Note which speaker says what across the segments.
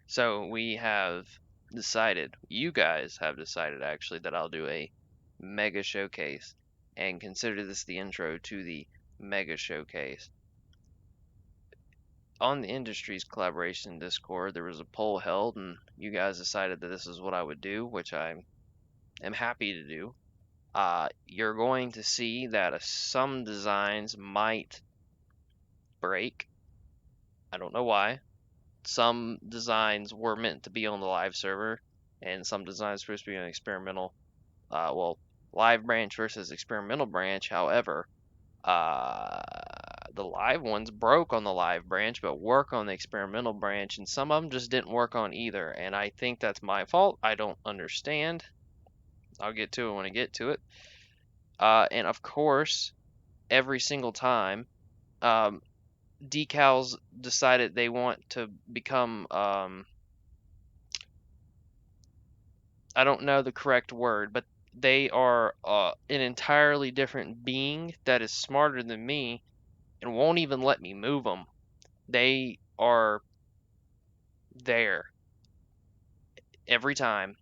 Speaker 1: So we have decided, you guys have decided actually, that I'll do a mega showcase, and consider this the intro to the mega showcase. On the industry's collaboration Discord, there was a poll held, and you guys decided that this is what I would do, which I am happy to do. You're going to see that some designs might break. I don't know why. Some designs were meant to be on the live server, and some designs supposed to be an experimental. Well, live branch versus experimental branch. However, the live ones broke on the live branch, but work on the experimental branch, and some of them just didn't work on either. And I think that's my fault. I don't understand. I'll get to it when I get to it. And of course, every single time, decals decided they want to become I don't know the correct word, but they are an entirely different being that is smarter than me and won't even let me move them. They are there every time.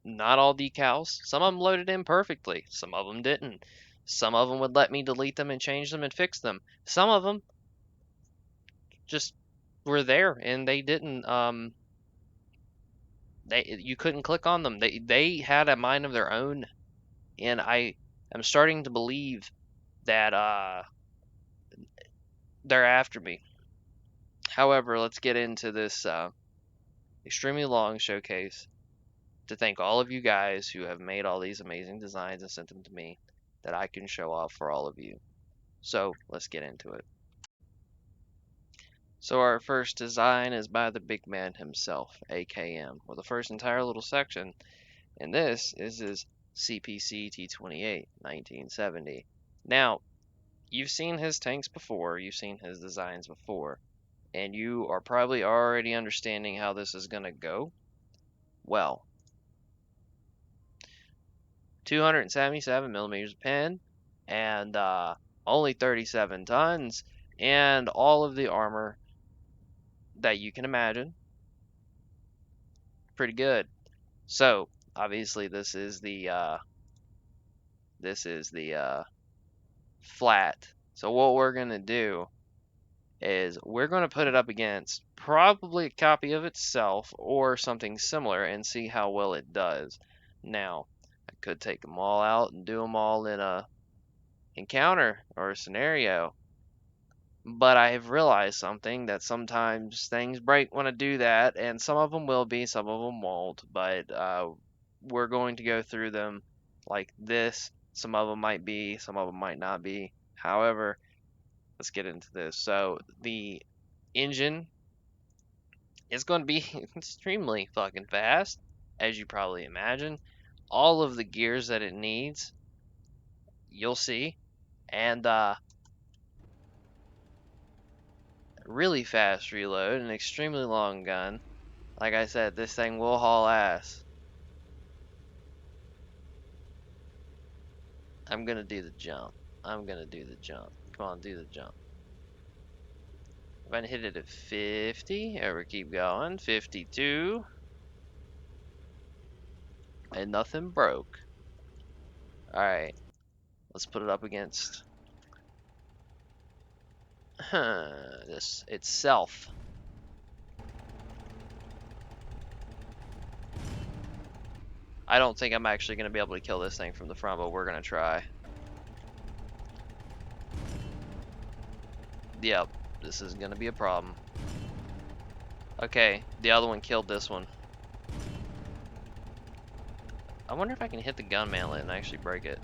Speaker 1: Not all decals. Some of them loaded in perfectly. Some of them didn't. Some of them would let me delete them and change them and fix them. Some of them just were there and they didn't you couldn't click on them. They had a mind of their own, and I am starting to believe that they're after me. However, let's get into this extremely long showcase to thank all of you guys who have made all these amazing designs and sent them to me that I can show off for all of you. So let's get into it. So our first design is by the big man himself, AKM, with the first entire little section, and this is his CPC T28 1970. Now, you've seen his tanks before, you've seen his designs before, and you are probably already understanding how this is going to go. Well, 277 millimeters of pin, and only 37 tons, and all of the armor that you can imagine. Pretty good. So, obviously, this is the flat. So what we're going to do is we're going to put it up against probably a copy of itself or something similar and see how well it does. Now, I could take them all out and do them all in a encounter or a scenario, but I have realized something, that sometimes things break when I do that, and some of them will be, some of them won't, but we're going to go through them like this. Some of them might be, some of them might not be. However, let's get into this. So the engine is going to be extremely fucking fast, as you probably imagine. All of the gears that it needs, you'll see, and really fast reload, an extremely long gun. Like I said, this thing will haul ass. I'm gonna do the jump. I'm gonna do the jump. Come on, do the jump. If I hit it at 50, ever keep going. 52. And nothing broke. Alright. Let's put it up against this itself. I don't think I'm actually going to be able to kill this thing from the front, but we're going to try. Yep, this is going to be a problem. Okay, the other one killed this one. I wonder if I can hit the gun mantlet and actually break it.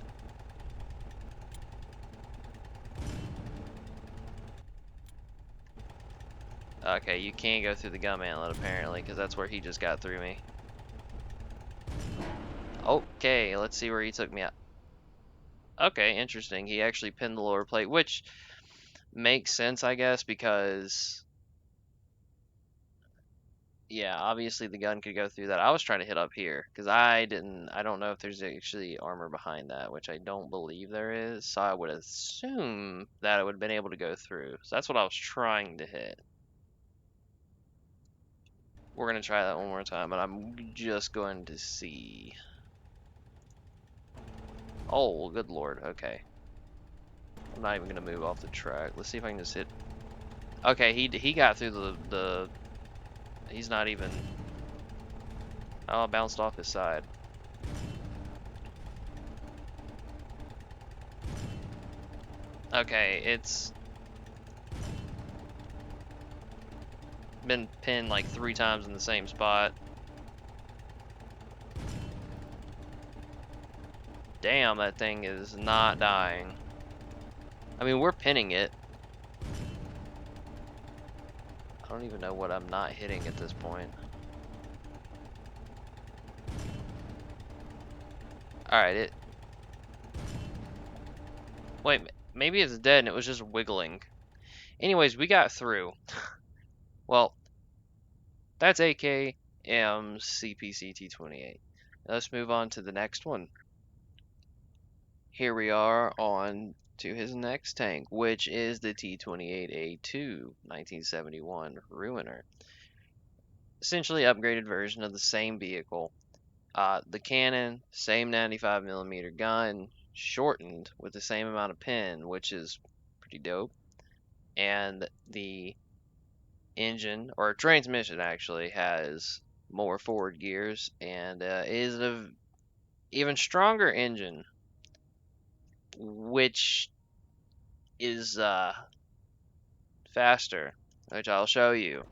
Speaker 1: Okay, you can't go through the gun mantlet apparently, because that's where he just got through me. Okay, let's see where he took me out. Okay, interesting. He actually pinned the lower plate, which makes sense, I guess, because yeah, obviously the gun could go through that. I was trying to hit up here because I don't know if there's actually armor behind that, which I don't believe there is. So I would assume that it would have been able to go through. So that's what I was trying to hit. We're going to try that one more time, but I'm just going to see. Oh, good lord. Okay. I'm not even going to move off the track. Let's see if I can just hit. Okay, he got through the he's not even. Oh, I bounced off his side. Okay, it's been pinned like 3 times in the same spot. Damn, that thing is not dying. I mean, we're pinning it. I don't even know what I'm not hitting at this point. Alright, wait, maybe it's dead and it was just wiggling. Anyways, we got through. Well, that's AKM CPC T28. Let's move on to the next one. Here we are on to his next tank, which is the T28A2 1971 Ruiner. Essentially upgraded version of the same vehicle. The cannon, same 95mm gun, shortened with the same amount of pin, which is pretty dope. And the engine, or transmission actually, has more forward gears and is an even stronger engine, which is faster, which I'll show you.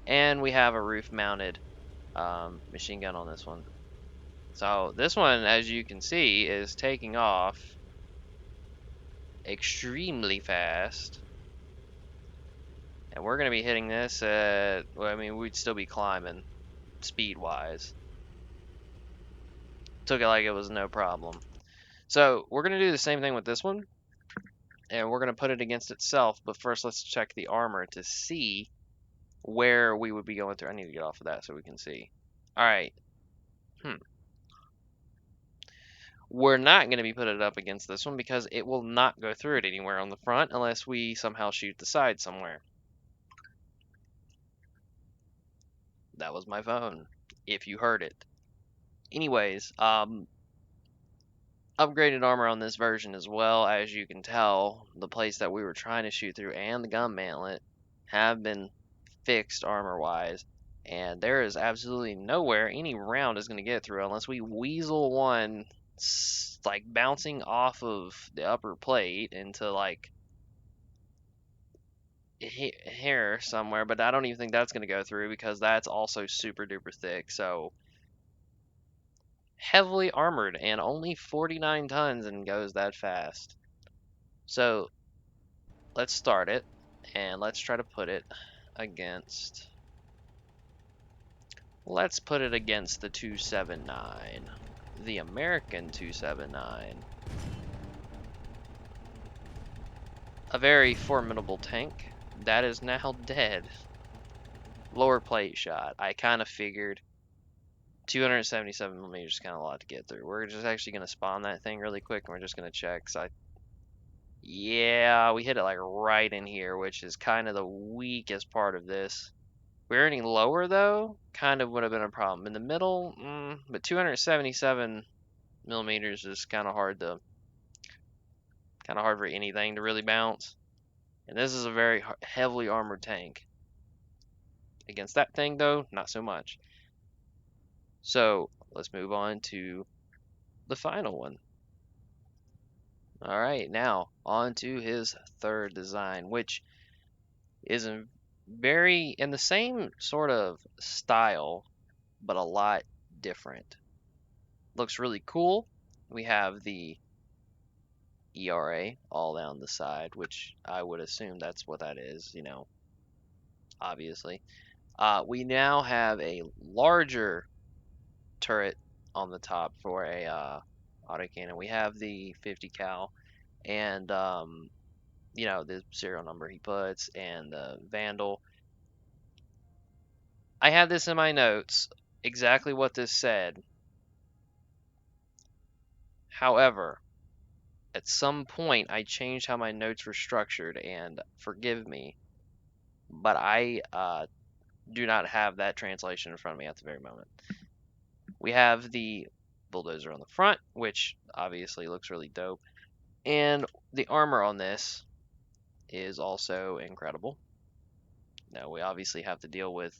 Speaker 1: And we have a roof mounted machine gun on this one. So this one, as you can see, is taking off extremely fast. And we're going to be hitting this at, well, I mean, we'd still be climbing speed-wise. Took it like it was no problem. So we're going to do the same thing with this one. And we're going to put it against itself. But first, let's check the armor to see where we would be going through. I need to get off of that so we can see. All right. We're not going to be putting it up against this one because it will not go through it anywhere on the front unless we somehow shoot the side somewhere. That was my phone, if you heard it. Anyways, upgraded armor on this version as well. As you can tell, the place that we were trying to shoot through and the gun mantlet have been fixed armor-wise. And there is absolutely nowhere any round is going to get through unless we weasel one like bouncing off of the upper plate into like here somewhere, but I don't even think that's going to go through because that's also super duper thick. So heavily armored and only 49 tons and goes that fast. So let's start it and let's try to put it against, let's put it against the 279, the American 279. A very formidable tank that is now dead. Lower plate shot. I kind of figured 277mm is kind of a lot to get through. We're just actually going to spawn that thing really quick and we're just going to check. Yeah, we hit it like right in here, which is kind of the weakest part of this. If we were any lower though, kind of would have been a problem. In the middle, but 277mm is kind of hard for anything to really bounce. And this is a very heavily armored tank. Against that thing though, not so much. So let's move on to the final one. All right, now on to his third design, which is in the same sort of style, but a lot different. Looks really cool. We have the ERA all down the side, which I would assume that's what that is, you know, obviously. We now have a larger turret on the top for a autocannon. We have the 50 cal and you know, the serial number he puts and the Vandal. I had this in my notes, exactly what this said. However, at some point I changed how my notes were structured, and forgive me, but I do not have that translation in front of me at the very moment. We have the bulldozer on the front, which obviously looks really dope. And the armor on this is also incredible. Now we obviously have to deal with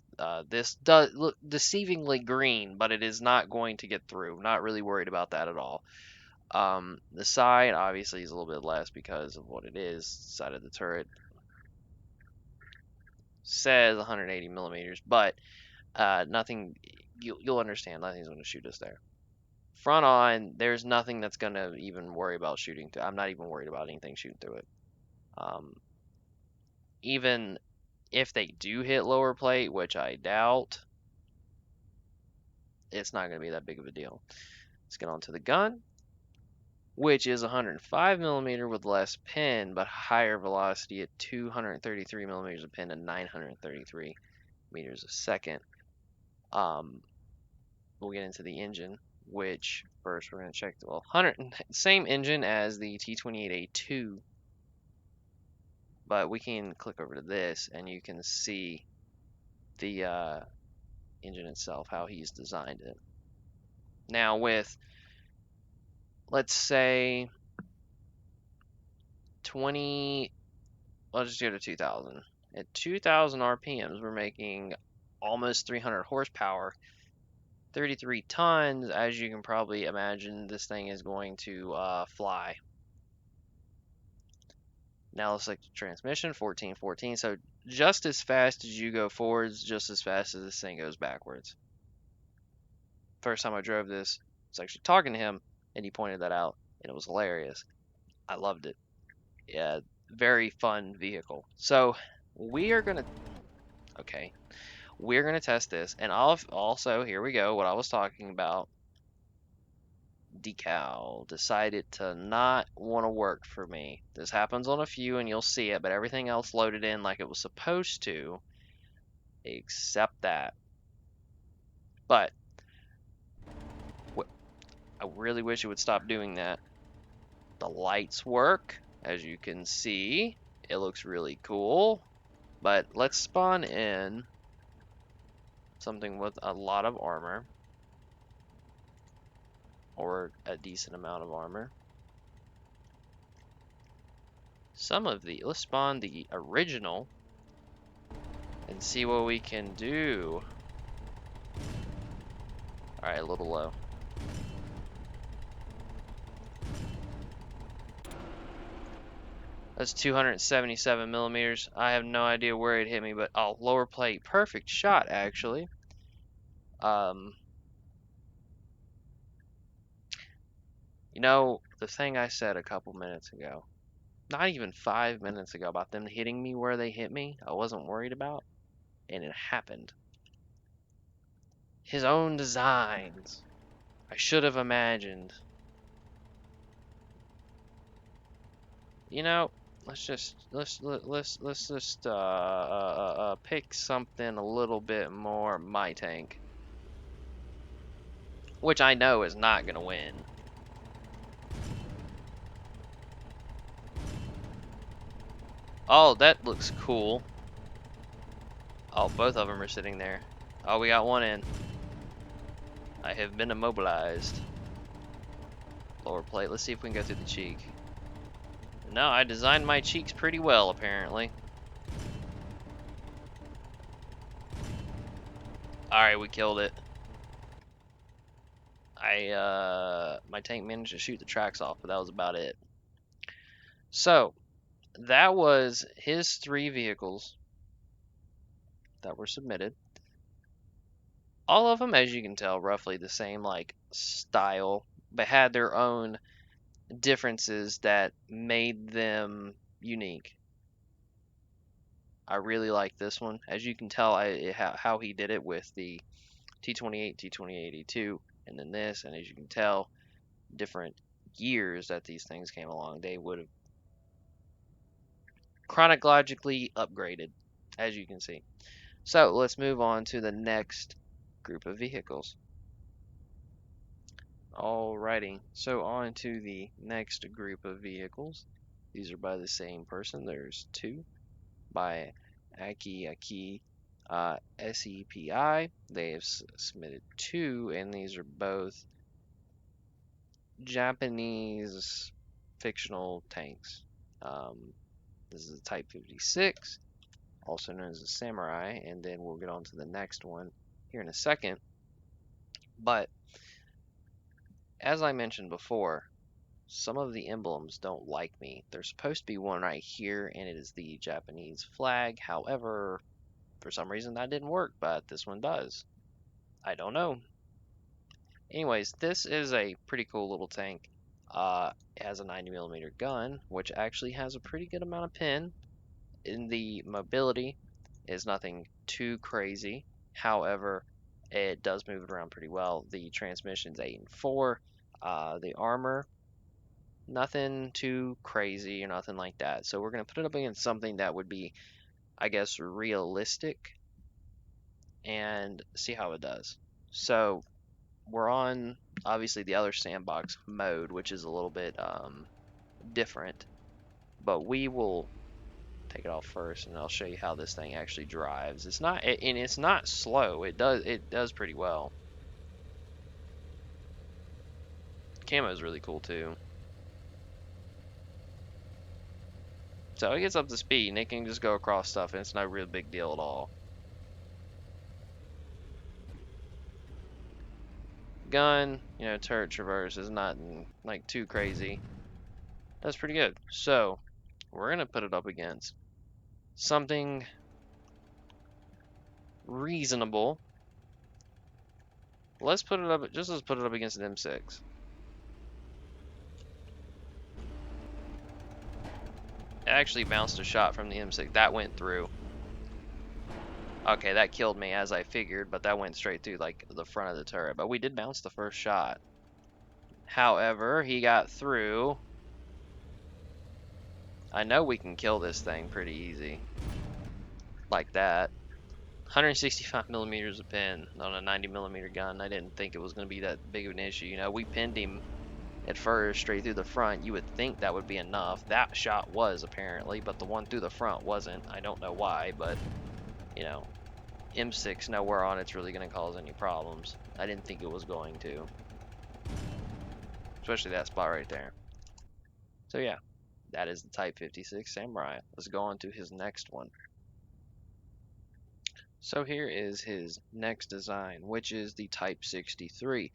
Speaker 1: this does look deceivingly green, but it is not going to get through. Not really worried about that at all. The side obviously is a little bit less because of what it is. Side of the turret says 180 millimeters, but nothing. You'll understand. Nothing's going to shoot us there. Front on, there's nothing that's going to even worry about shooting through. I'm not even worried about anything shooting through it. Even if they do hit lower plate, which I doubt, it's not going to be that big of a deal. Let's get on to the gun, which is 105 millimeter with less pin, but higher velocity at 233 millimeters a pin and 933 meters a second. We'll get into the engine, which first we're going to check the same engine as the T28A2, but we can click over to this and you can see the engine itself, how he's designed it. Now with, let's say 20, let's just go to 2000. At 2000 RPMs, we're making almost 300 horsepower, 33 tons. As you can probably imagine, this thing is going to fly. Now let's select the transmission, 1414. So just as fast as you go forwards, just as fast as this thing goes backwards. First time I drove this, I was actually talking to him, and he pointed that out, and it was hilarious. I loved it. Yeah, very fun vehicle. So we are gonna, okay, we're gonna test this, and also here we go. What I was talking about, decal decided to not want to work for me. This happens on a few, and you'll see it, but everything else loaded in like it was supposed to, except that. But I really wish it would stop doing that. The lights work, as you can see. It looks really cool. But let's spawn in something with a lot of armor, or a decent amount of armor. Let's spawn the original and see what we can do. Alright, a little low. That's 277 millimeters. I have no idea where it hit me, but oh, lower plate. Perfect shot, actually. You know, the thing I said a couple minutes ago, not even 5 minutes ago, about them hitting me where they hit me, I wasn't worried about, and it happened. His own designs. I should have imagined. You know, let's just pick something a little bit more my tank, which I know is not gonna win. Oh, that looks cool. Oh, both of them are sitting there. Oh, we got one in. I have been immobilized. Lower plate. Let's see if we can go through the cheek. No, I designed my cheeks pretty well, apparently. Alright, we killed it. My tank managed to shoot the tracks off, but that was about it. So, that was his 3 vehicles that were submitted. All of them, as you can tell, roughly the same like style, but had their own differences that made them unique. I really like this one. As you can tell, how he did it with the T28, T28A2, and then this, and as you can tell, different years that these things came along, they would have chronologically upgraded, as you can see. So let's move on to the next group of vehicles. Alrighty, so on to the next group of vehicles. These are by the same person. There's 2 by Aki. SEPI, they have submitted 2, and these are both Japanese fictional tanks. This is a Type 56, also known as a Samurai, and then we'll get on to the next one here in a second. But as I mentioned before, some of the emblems don't like me. There's supposed to be one right here, and it is the Japanese flag. However, for some reason that didn't work, but this one does. I don't know. Anyways, this is a pretty cool little tank. It has a 90mm gun, which actually has a pretty good amount of pin. In the mobility is nothing too crazy. However, it does move it around pretty well. The transmission's 8 and 4. The armor, nothing too crazy or nothing like that. So we're going to put it up against something that would be, I guess, realistic and see how it does. So we're on, obviously, the other sandbox mode, which is a little bit different. But we will take it off first, and I'll show you how this thing actually drives. It's not, and it's not slow. It does pretty well. Camo is really cool too. So it gets up to speed, and it can just go across stuff, and it's no real big deal at all. Gun, you know, turret traverse is not like too crazy. That's pretty good. So we're gonna put it up against something reasonable. Let's put it up against an M6. It actually bounced a shot from the M6. That went through. Okay, that killed me as I figured, but that went straight through like the front of the turret. But we did bounce the first shot. However, he got through. I know we can kill this thing pretty easy. Like that. 165mm of pin on a 90mm gun. I didn't think it was going to be that big of an issue. You know, we pinned him at first straight through the front. You would think that would be enough. That shot was apparently, but the one through the front wasn't. I don't know why, but you know, M6 nowhere on it's really going to cause any problems. I didn't think it was going to. Especially that spot right there. So yeah, that is the Type 56 Samurai. Let's go on to his next one. So here is his next design, which is the Type 63.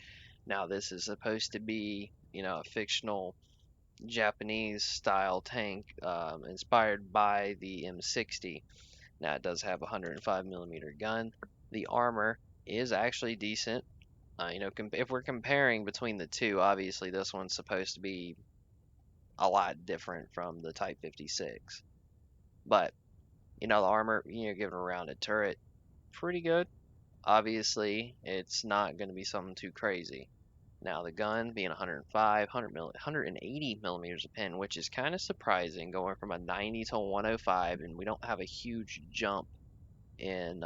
Speaker 1: Now this is supposed to be, you know, a fictional Japanese style tank inspired by the M60. Now it does have a 105mm gun. The armor is actually decent. You know, if we're comparing between the two, obviously this one's supposed to be a lot different from the Type 56. But, you know, the armor, you know, given a rounded turret, pretty good. Obviously, it's not going to be something too crazy. Now, the gun being 180 millimeters of pin, which is kind of surprising, going from a 90 to a 105, and we don't have a huge jump in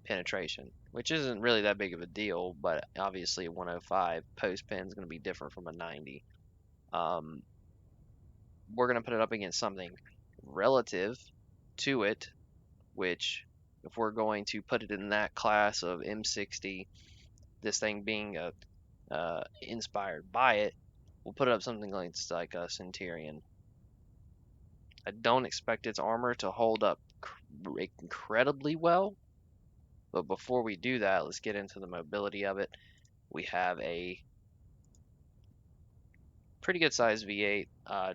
Speaker 1: penetration, which isn't really that big of a deal, but obviously a 105 post pin is going to be different from a 90. We're going to put it up against something relative to it, which if we're going to put it in that class of M60, this thing being inspired by it, we'll put it up something like a Centurion. I don't expect its armor to hold up incredibly well, but before we do that, let's get into the mobility of it. We have a pretty good size V8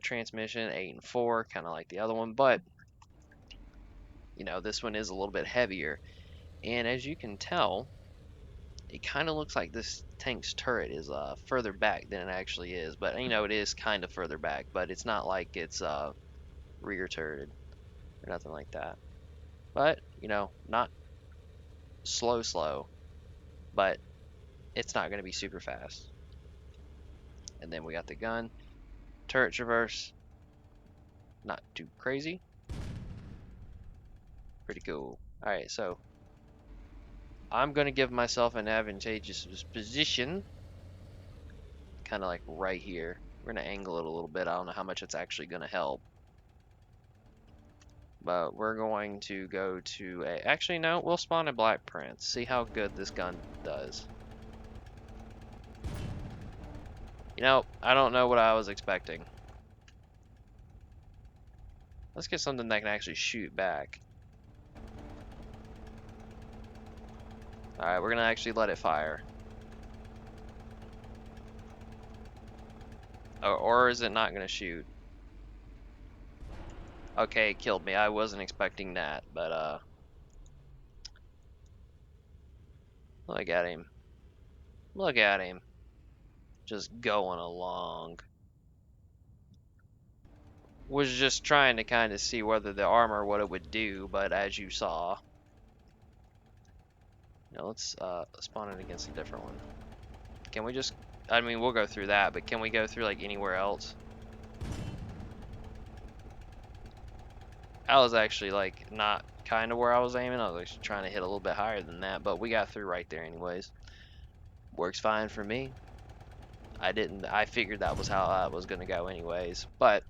Speaker 1: transmission, 8 and 4, kind of like the other one, but you know, this one is a little bit heavier. And as you can tell, it kind of looks like this tank's turret is further back than it actually is. But, you know, it is kind of further back, but it's not like it's rear turreted or nothing like that. But, you know, not slow, but it's not going to be super fast. And then we got the gun. Turret traverse, not too crazy. Pretty cool. Alright, so I'm going to give myself an advantageous position, kind of like right here. We're going to angle it a little bit. I don't know how much it's actually going to help. But we're going to go to a... Actually, no, we'll spawn a Black Prince. See how good this gun does. You know, I don't know what I was expecting. Let's get something that can actually shoot back. Alright, we're gonna actually let it fire. Or is it not gonna shoot? Okay, it killed me. I wasn't expecting that, but look at him. Look at him. Just going along. Was just trying to kind of see whether the armor, what it would do, but as you saw. Now let's spawn it against a different one. Can we just, I mean, we'll go through that, but can we go through like anywhere else? I was actually like not kind of where I was aiming. I was actually trying to hit a little bit higher than that, but we got through right there anyways. Works fine for me. I figured that was how I was gonna go anyways, but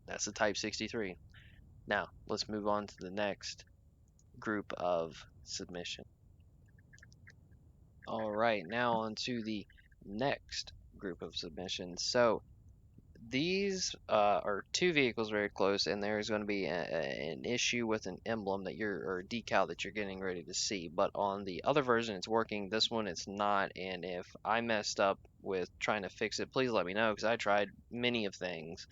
Speaker 1: that's the Type 63. Now, let's move on to the next group of submission. Alright, now on to the next group of submissions. So, these are two vehicles very close, and there's going to be an issue with an emblem that or decal that you're getting ready to see. But on the other version, it's working. This one, it's not. And if I messed up with trying to fix it, please let me know, because I tried many of things.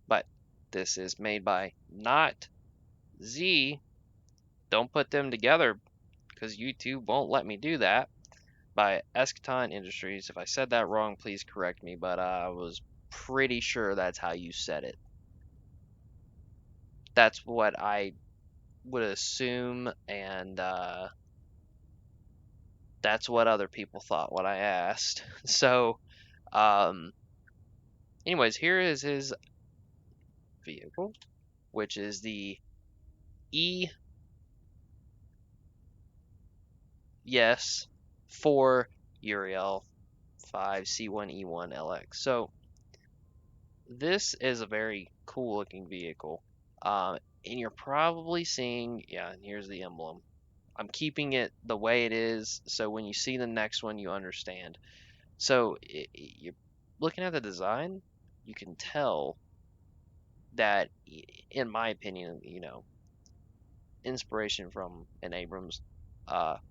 Speaker 1: But this is made by NotZ. Don't put them together, because YouTube won't let me do that. By XXIT Industries. If I said that wrong, please correct me. But I was pretty sure that's how you said it. That's what I would assume, and that's what other people thought when I asked. So, anyways, here is his vehicle, which is the ES4 Uriel 5C1E1LX. So, this is a very cool looking vehicle. And you're probably seeing, yeah, and here's the emblem. I'm keeping it the way it is, so when you see the next one, you understand. So you're looking at the design, you can tell that, in my opinion, you know, inspiration from an Abrams.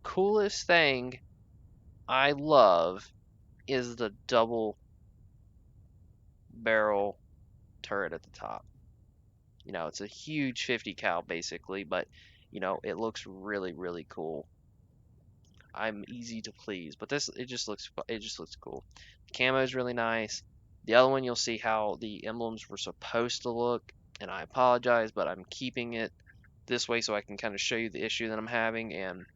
Speaker 1: Coolest thing I love is the double barrel turret at the top. You know, it's a huge 50 cal basically, but you know, it looks really, really cool. I'm easy to please, but this it just looks cool. The camo is really nice. The other one, you'll see how the emblems were supposed to look, and I apologize, but I'm keeping it this way so I can kind of show you the issue that I'm having. And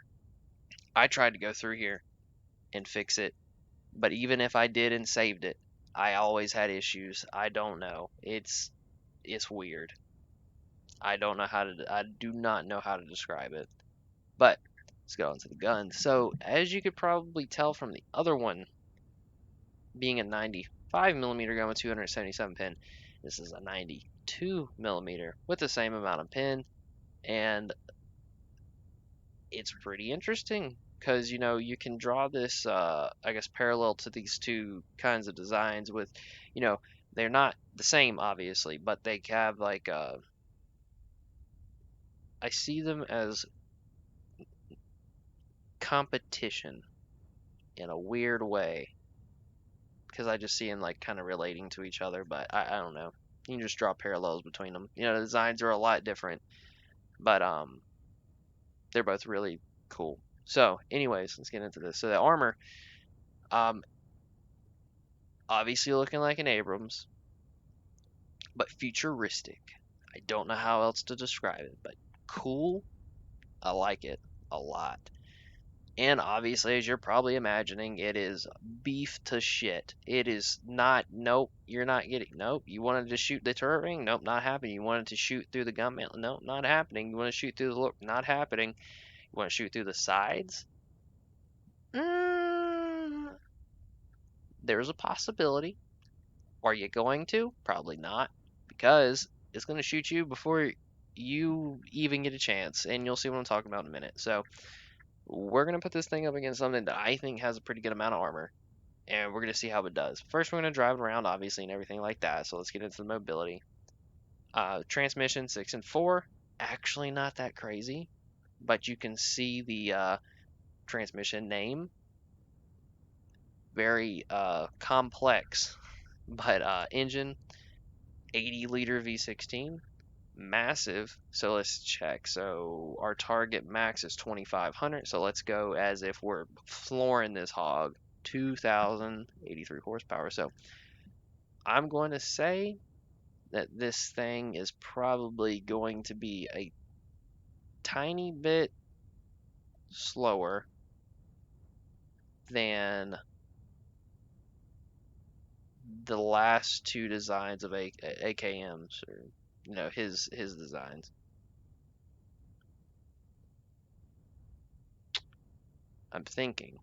Speaker 1: I tried to go through here and fix it, but even if I did and saved it, I always had issues. I don't know. It's weird. I don't know how to. I do not know how to describe it. But let's go into the gun. So as you could probably tell from the other one, being a 95 millimeter gun with 277 pin, this is a 92 millimeter with the same amount of pin, and it's pretty interesting because you know you can draw this, I guess, parallel to these two kinds of designs with, you know, they're not the same obviously, but they have like I see them as competition in a weird way because I just see them like kind of relating to each other, but I don't know. You can just draw parallels between them. You know, the designs are a lot different, but they're both really cool. So, anyways, let's get into this. So the armor, um, obviously looking like an Abrams, but futuristic. I don't know how else to describe it, but cool. I like it a lot. And obviously, as you're probably imagining, it is beef to shit. It is not, nope, you're not getting, nope, you wanted to shoot the turret ring? Nope, not happening. You wanted to shoot through the gun mount? Nope, not happening. You want to shoot through the, not happening. You want to shoot through the sides? There's a possibility. Are you going to? Probably not, because it's going to shoot you before you even get a chance, and you'll see what I'm talking about in a minute. So we're gonna put this thing up against something that I think has a pretty good amount of armor, and we're gonna see how it does. First, we're gonna drive it around, obviously, and everything like that. So let's get into the mobility. Transmission 6 and 4, actually not that crazy, but you can see the transmission name, very complex, but engine 80-liter V16, massive. So let's check. So our target max is 2500, so let's go as if we're flooring this hog. 2083 horsepower. So I'm going to say that this thing is probably going to be a tiny bit slower than the last two designs of AKMs, or his designs. I'm thinking,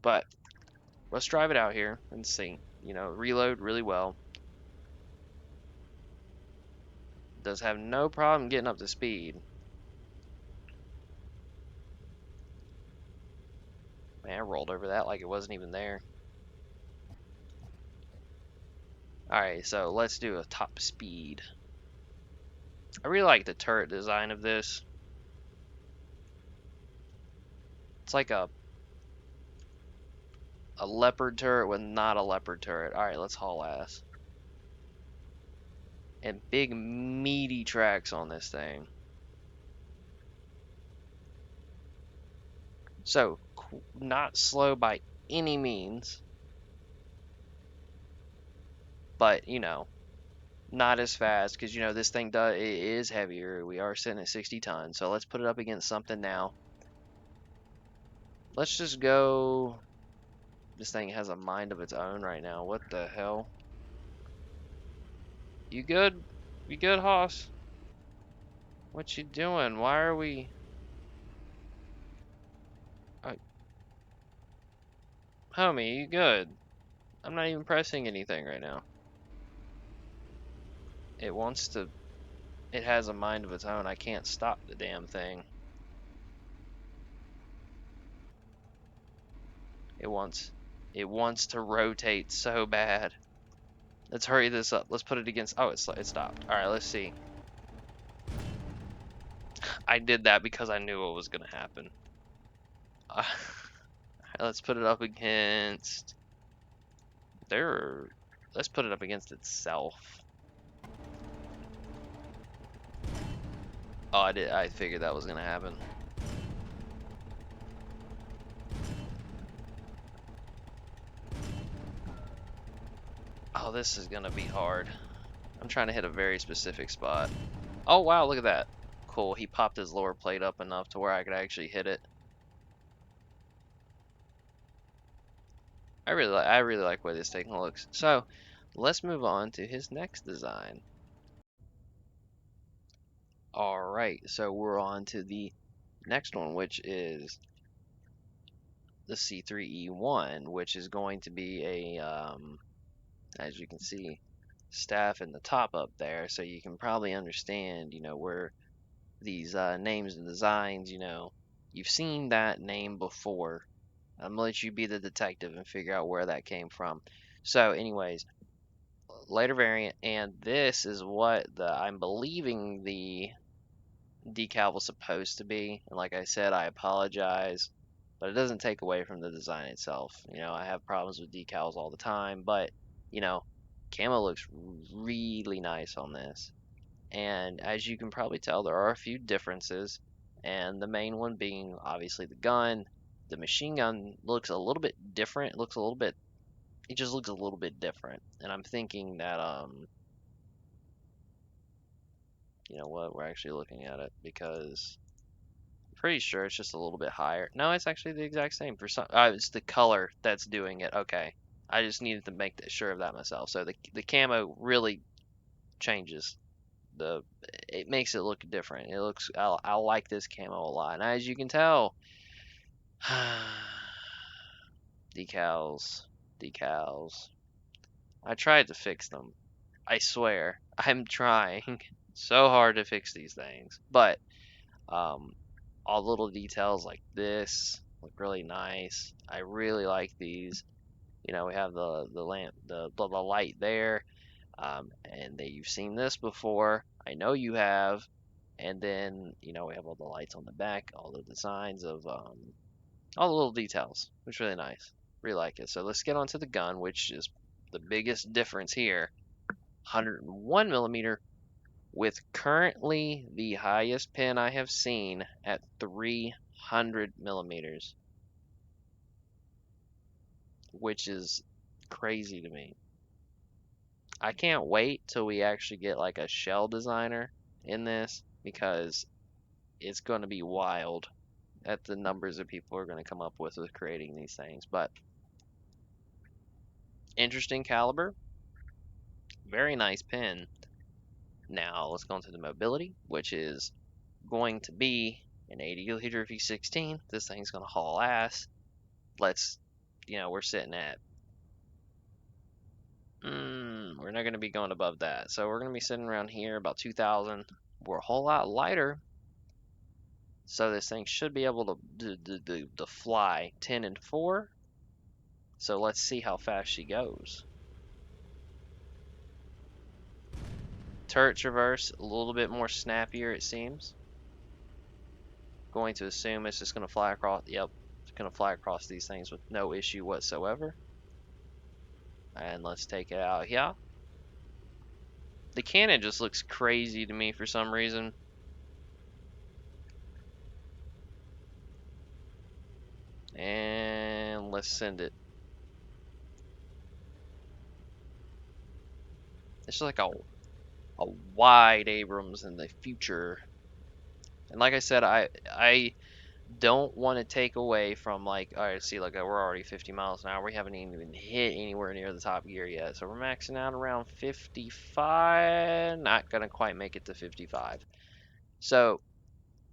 Speaker 1: but let's drive it out here and see. Reload really well. Does have no problem getting up to speed. Man, I rolled over that like it wasn't even there. Alright, so let's do a top speed. I really like the turret design of this. It's like a leopard turret with not a leopard turret. Alright, let's haul ass. And big meaty tracks on this thing. So, not slow by any means. But, not as fast, because this thing it is heavier. We are sitting at 60 tons, so let's put it up against something now. Let's just go. This thing has a mind of its own right now. What the hell? You good? You good, Hoss? What you doing? Why are we? Homie, you good? I'm not even pressing anything right now. It wants to. It has a mind of its own. I can't stop the damn thing. It wants to rotate so bad. Let's hurry this up. Let's put it against. Oh, it stopped. All right, let's see. I did that because I knew what was gonna happen. Let's put it up against. Let's put it up against itself. Oh, I figured that was gonna happen. Oh, this is gonna be hard. I'm trying to hit a very specific spot. Oh wow, look at that. Cool, he popped his lower plate up enough to where I could actually hit it. I really like the way this thing looks. So, let's move on to his next design. Alright, so we're on to the next one, which is the C3E1, which is going to be a, as you can see, staff in the top up there, so you can probably understand, where these names and designs, you've seen that name before. I'm gonna let you be the detective and figure out where that came from. So, anyways, later variant, and this is what I'm believing the decal was supposed to be. And like I said, I apologize, but it doesn't take away from the design itself. I have problems with decals all the time, but camo looks really nice on this. And as you can probably tell, there are a few differences, and the main one being obviously the gun. The machine gun looks a little bit different. It just looks a little bit different. And I'm thinking that you know what, we're actually looking at it, because I'm pretty sure it's just a little bit higher. No, it's actually the exact same. For some, it's the color that's doing it. Okay, I just needed to make sure of that myself. So the camo really changes it makes it look different. It looks, I like this camo a lot. And as you can tell, decals. I tried to fix them. I swear, I'm trying. So hard to fix these things, but all little details like this look really nice. I really like these. You know, we have the lamp, the light there, and you've seen this before. I know you have. And then you know we have all the lights on the back, all the designs of all the little details. It's really nice. Really like it. So let's get onto the gun, which is the biggest difference here. 101 millimeter with currently the highest pin I have seen at 300 millimeters, which is crazy to me. I can't wait till we actually get like a shell designer in this because it's going to be wild at the numbers that people are going to come up with creating these things. But interesting caliber, very nice pin. Now let's go into the mobility, which is going to be an 80 liter V16. This thing's going to haul ass. Let's, we're sitting at, we're not going to be going above that. So we're going to be sitting around here about 2,000. We're a whole lot lighter. So this thing should be able to fly 10 and 4. So let's see how fast she goes. Turret traverse, a little bit more snappier it seems. Going to assume it's just going to fly across, yep, it's going to fly across these things with no issue whatsoever. And let's take it out here. The cannon just looks crazy to me for some reason. And let's send it. It's just like a wide Abrams in the future. And like I said, I don't want to take away from like, all right, see, like we're already 50 miles an hour. We haven't even hit anywhere near the top gear yet. So we're maxing out around 55. Not going to quite make it to 55. So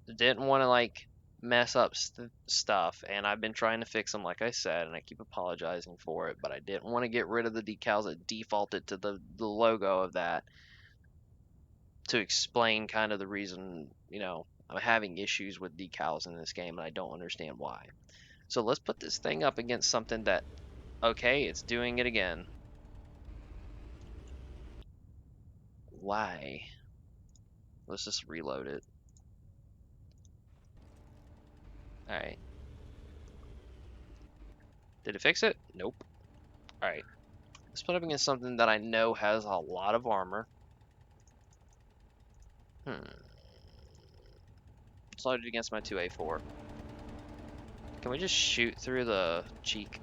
Speaker 1: didn't want to like mess up stuff. And I've been trying to fix them, like I said, and I keep apologizing for it. But I didn't want to get rid of the decals that defaulted to the logo of that to explain kind of the reason, I'm having issues with decals in this game and I don't understand why. So let's put this thing up against something that, okay, it's doing it again. Why? Let's just reload it. Alright. Did it fix it? Nope. Alright. Let's put it up against something that I know has a lot of armor. Let's load it against my 2A4. Can we just shoot through the cheek?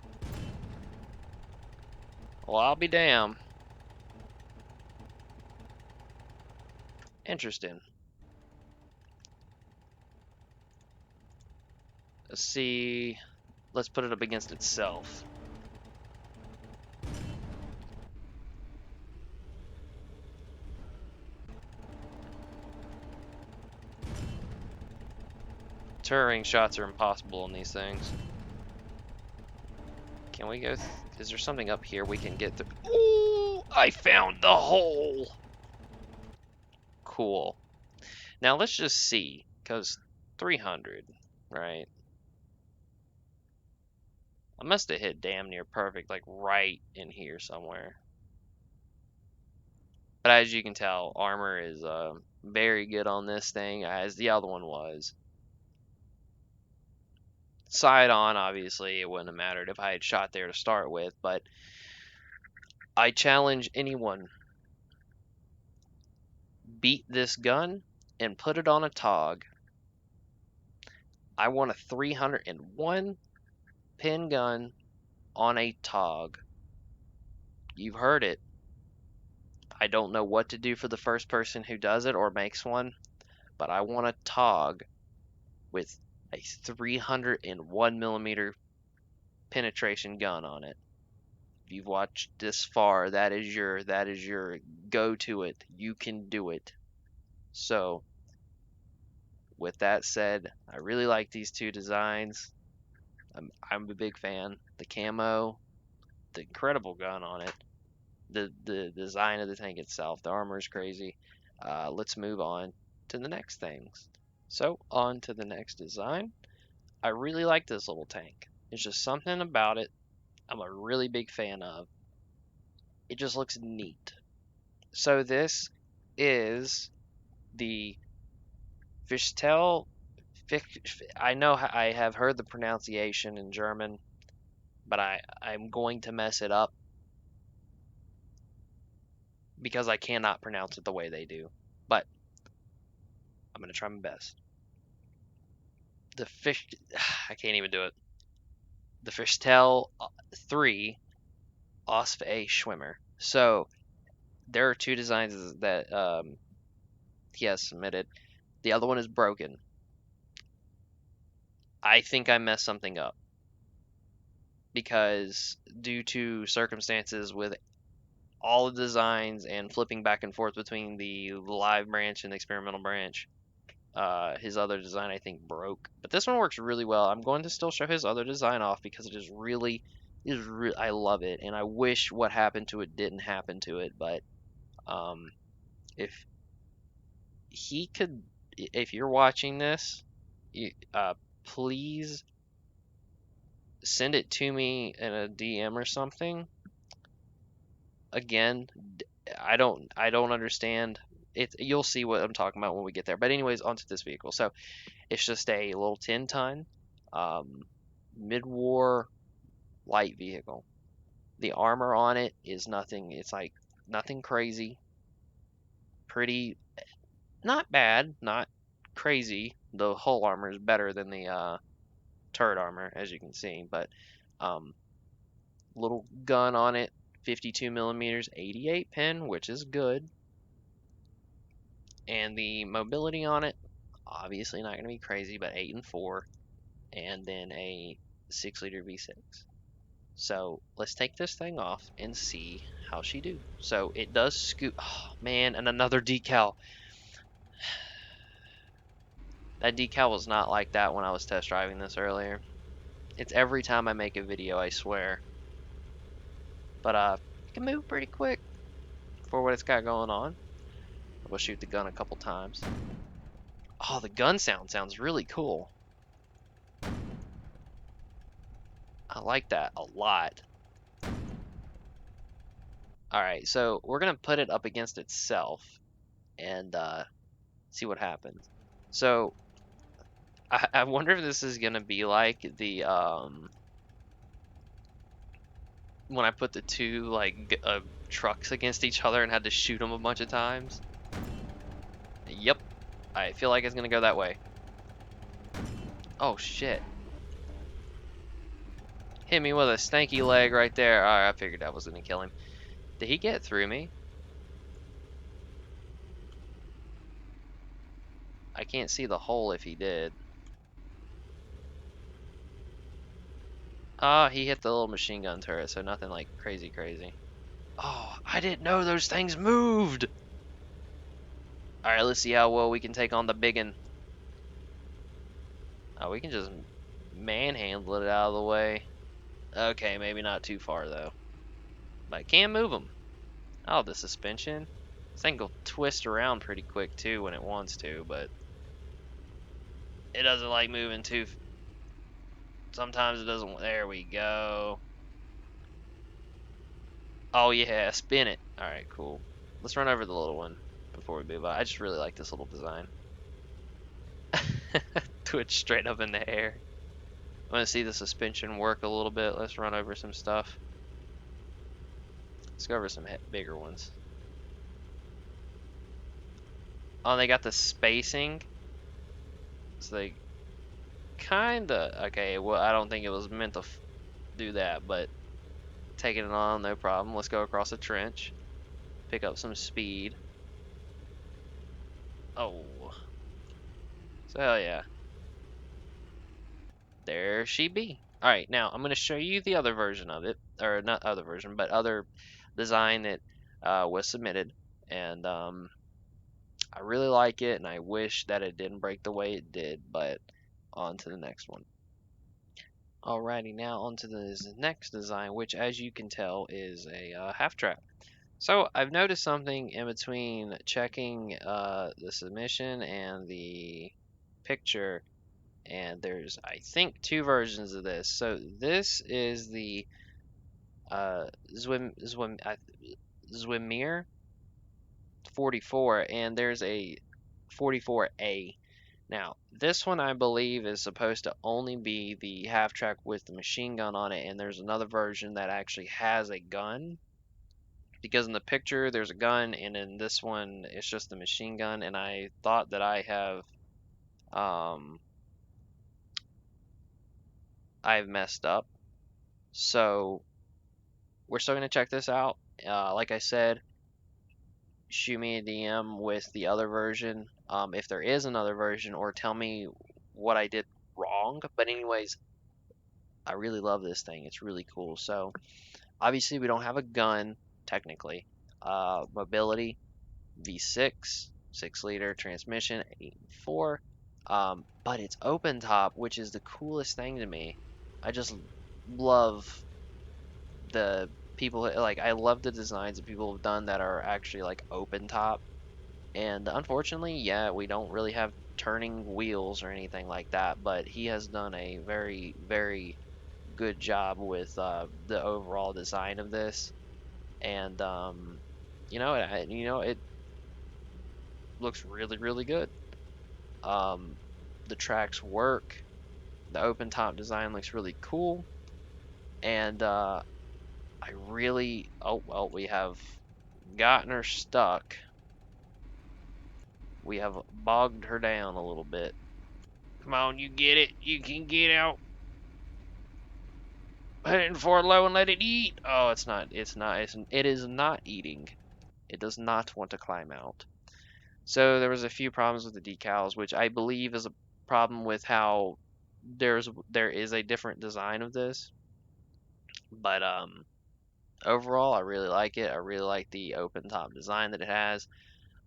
Speaker 1: Well, I'll be damned. Interesting. Let's see. Let's put it up against itself. Turret shots are impossible in these things. Can we go? Is there something up here we can get through? Ooh, I found the hole. Cool. Now let's just see, because 300, right? I must have hit damn near perfect, like right in here somewhere. But as you can tell, armor is very good on this thing, as the other one was. Side on, obviously, it wouldn't have mattered if I had shot there to start with, but I challenge anyone. Beat this gun and put it on a TOG. I want a 301 pin gun on a TOG. You've heard it. I don't know what to do for the first person who does it or makes one, but I want a TOG with a 301 millimeter penetration gun on it. If you've watched this far, that is your go to it. You can do it. So with that said, I really like these two designs. I'm a big fan. The camo, the incredible gun on it, the design of the tank itself, the armor is crazy. let's move on to the next things. So on to the next design. I really like this little tank. There's just something about it I'm a really big fan of. It just looks neat. So this is the Fishtail. I know I have heard the pronunciation in German, but I'm going to mess it up because I cannot pronounce it the way they do. But I'm going to try my best. The fish, I can't even do it. The Fishtail 3 Osf A Schwimmer. So there are two designs that he has submitted. The other one is broken. I think I messed something up because due to circumstances with all the designs and flipping back and forth between the live branch and the experimental branch, his other design I think broke. But this one works really well. I'm going to still show his other design off because it is really I love it, and I wish what happened to it didn't happen to it. But if he could, if you're watching this, please send it to me in a DM or something. Again, I don't understand it. You'll see what I'm talking about when we get there. But anyways, onto this vehicle. So it's just a little 10-ton mid-war light vehicle. The armor on it is nothing. It's like nothing crazy. Pretty, not bad, not crazy. The hull armor is better than the turret armor, as you can see. But little gun on it, 52 millimeters, 88 pin, which is good. And the mobility on it, obviously not going to be crazy, but 8 and 4, and then a 6-liter V6. So let's take this thing off and see how she do. So it does scoot. Oh man, and another decal. That decal was not like that when I was test driving this earlier. It's every time I make a video, I swear. But it can move pretty quick for what it's got going on. We'll shoot the gun a couple times. Oh, the gun sounds really cool. I like that a lot. Alright, so we're going to put it up against itself and see what happens. So, I wonder if this is going to be like the, when I put the two, like, trucks against each other and had to shoot them a bunch of times. Yep, I feel like it's going to go that way. Oh, shit. Hit me with a stanky leg right there. Alright, I figured that was going to kill him. Did he get through me? I can't see the hole if he did. Ah, he hit the little machine gun turret, so nothing like crazy. Oh, I didn't know those things moved! Alright, let's see how well we can take on the biggin. Oh, we can just manhandle it out of the way. Okay, maybe not too far though. But I can move them. Oh, the suspension. This thing will twist around pretty quick too when it wants to, but it doesn't like moving too. Sometimes it doesn't. There we go. Oh yeah, spin it. Alright, cool. Let's run over the little one before we move on. I just really like this little design. Twitch straight up in the air. I want to see the suspension work a little bit. Let's run over some stuff. Let's go over some bigger ones. Oh, they got the spacing. So they kinda, okay, well, I don't think it was meant to do that, but taking it on, no problem. Let's go across the trench. Pick up some speed. Oh. So hell yeah. There she be. Alright, now I'm going to show you the other version of it. Or not other version, but other design that was submitted. And I really like it, and I wish that it didn't break the way it did. But on to the next one. Alrighty, now on to the next design, which as you can tell is a half trap. So I've noticed something in between checking the submission and the picture, and there's, I think, two versions of this. So this is the uh, Zwimir 44, and there's a 44A. Now, this one I believe is supposed to only be the half track with the machine gun on it, and there's another version that actually has a gun. Because in the picture there's a gun, and in this one it's just the machine gun, and I thought that um, I've messed up. So we're still gonna check this out. Like I said, shoot me a DM with the other version, if there is another version, or tell me what I did wrong. But anyways, I really love this thing. It's really cool. So obviously we don't have a gun technically. Mobility V6, 6-liter transmission, 8.4. But it's open top, which is the coolest thing to me. I just love the people, like, I love the designs that people have done that are actually like open top. And unfortunately, yeah, we don't really have turning wheels or anything like that, but he has done a very, very good job with the overall design of this. And it looks really, really good. Um, the tracks work. The open top design looks really cool, and I really, oh well, we have gotten her stuck. We have bogged her down a little bit. Come on, you get it. You can get out. Put it in forward low and let it eat. Oh, it's not. It is not eating. It does not want to climb out. So there was a few problems with the decals, which I believe is a problem with how there is a different design of this. But overall, I really like it. I really like the open top design that it has.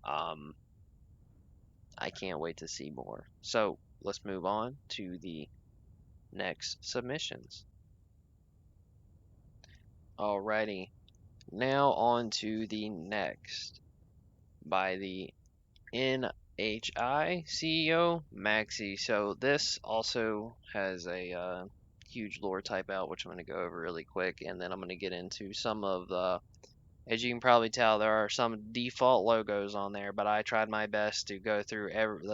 Speaker 1: Um, I can't wait to see more. So let's move on to the next submissions. Alrighty, now on to the next by the NHI CEO Maxi. So this also has a huge lore type out, which I'm going to go over really quick, and then I'm going to get into some of the. As you can probably tell, there are some default logos on there, but I tried my best to go through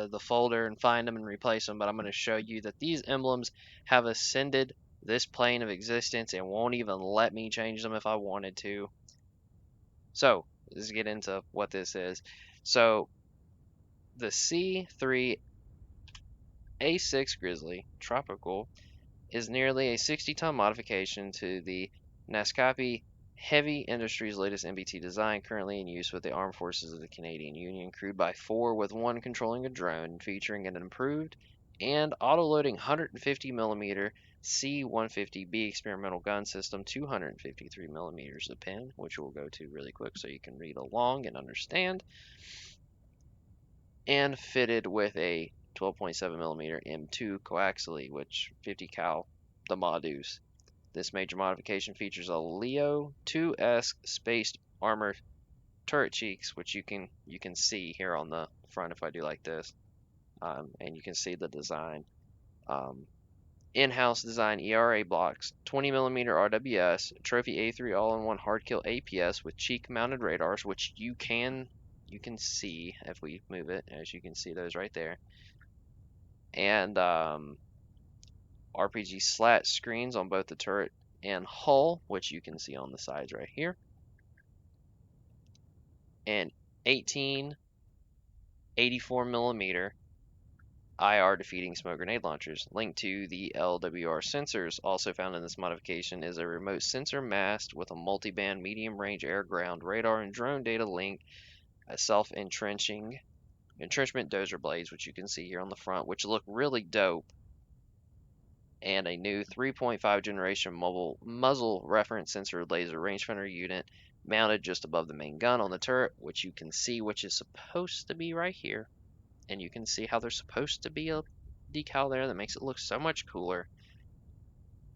Speaker 1: the folder and find them and replace them. But I'm going to show you that these emblems have ascended this plane of existence and won't even let me change them if I wanted to. So let's get into what this is. So the C3 A6 Grizzly Tropical is nearly a 60-ton modification to the Nascapi Heavy Industries' latest MBT design, currently in use with the Armed Forces of the Canadian Union, crewed by 4 with 1 controlling a drone, featuring an improved and auto-loading 150mm C150B experimental gun system, 253mm of pen, which we'll go to really quick so you can read along and understand, and fitted with a 12.7mm M2 coaxially, which 50 cal the Modus. This major modification features a Leo 2-esque spaced armor turret cheeks, which you can see here on the front if I do like this, and you can see the design. In-house design ERA blocks, 20mm RWS, Trophy A3 all-in-one hardkill APS with cheek-mounted radars, which you can see if we move it, as you can see those right there, and RPG slat screens on both the turret and hull, which you can see on the sides right here, and 18 84mm IR defeating smoke grenade launchers. Linked to the LWR sensors also found in this modification is a remote sensor mast with a multi-band medium range air ground radar and drone data link, a self-entrenchment dozer blades, which you can see here on the front, which look really dope, and a new 3.5 generation mobile muzzle reference sensor laser rangefinder unit mounted just above the main gun on the turret, which you can see, which is supposed to be right here. And you can see how there's supposed to be a decal there that makes it look so much cooler.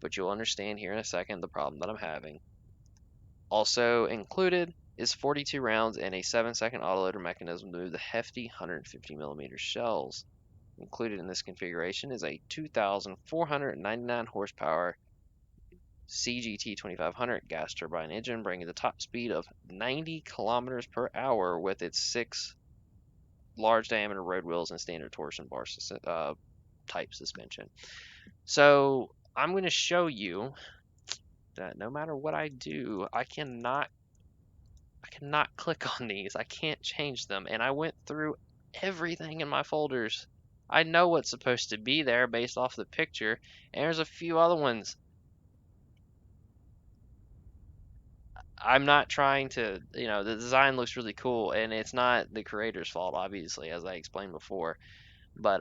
Speaker 1: But you'll understand here in a second the problem that I'm having. Also included is 42 rounds and a 7-second autoloader mechanism to move the hefty 150mm shells. Included in this configuration is a 2,499 horsepower CGT 2500 gas turbine engine, bringing the top speed of 90 kilometers per hour with its 6 large diameter road wheels and standard torsion bar type suspension. So I'm going to show you that no matter what I do, I cannot click on these. I can't change them. And I went through everything in my folders. I know what's supposed to be there based off the picture, and there's a few other ones. I'm not trying to, the design looks really cool, and it's not the creator's fault, obviously, as I explained before. But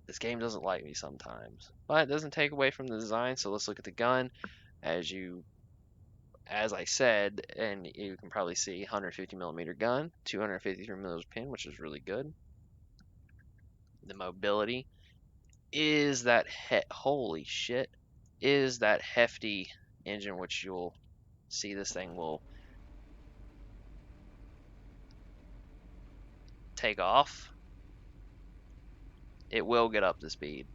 Speaker 1: this game doesn't like me sometimes. But it doesn't take away from the design. So let's look at the gun. As I said, and you can probably see, 150mm gun, 253mm pin, which is really good. The mobility is that holy shit, is that hefty engine, which you'll see this thing will take off. It will get up to speed.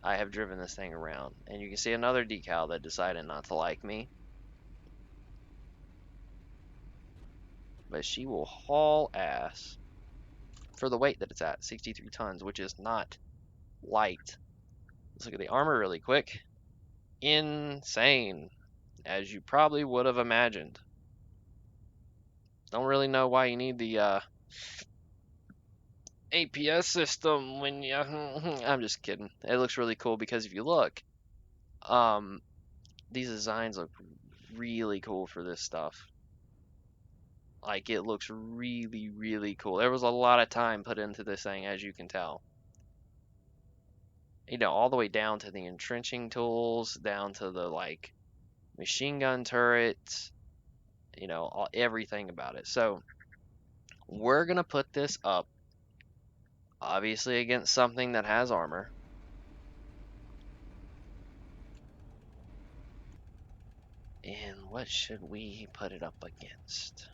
Speaker 1: I have driven this thing around, and you can see another decal that decided not to like me. But she will haul ass for the weight that it's at, 63 tons, which is not light. Let's look at the armor really quick. Insane, as you probably would have imagined. Don't really know why you need the APS system when you... I'm just kidding. It looks really cool because if you look, these designs look really cool for this stuff. Like, it looks really, really cool. There was a lot of time put into this thing, as you can tell. All the way down to the entrenching tools, down to the, like, machine gun turrets, everything about it. So, we're going to put this up, obviously, against something that has armor. And what should we put it up against?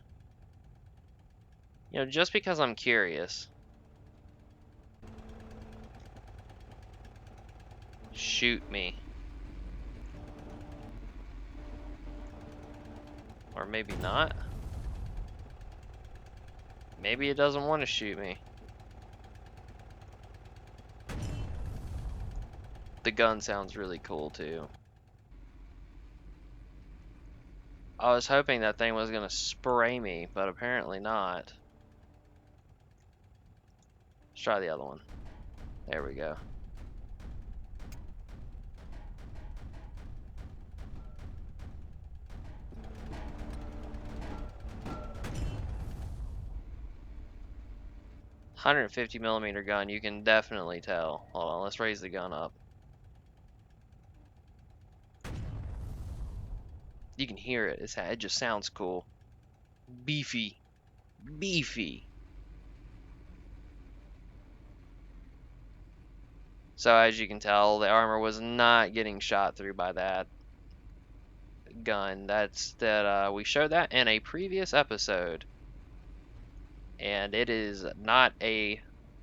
Speaker 1: Just because I'm curious. Shoot me. Or maybe not. Maybe it doesn't want to shoot me. The gun sounds really cool too. I was hoping that thing was going to spray me, but apparently not. Let's try the other one. There we go. $150mm gun, you can definitely tell. Hold on, let's raise the gun up. You can hear it. It just sounds cool. Beefy. Beefy. So as you can tell, the armor was not getting shot through by that gun. We showed that in a previous episode. And it is not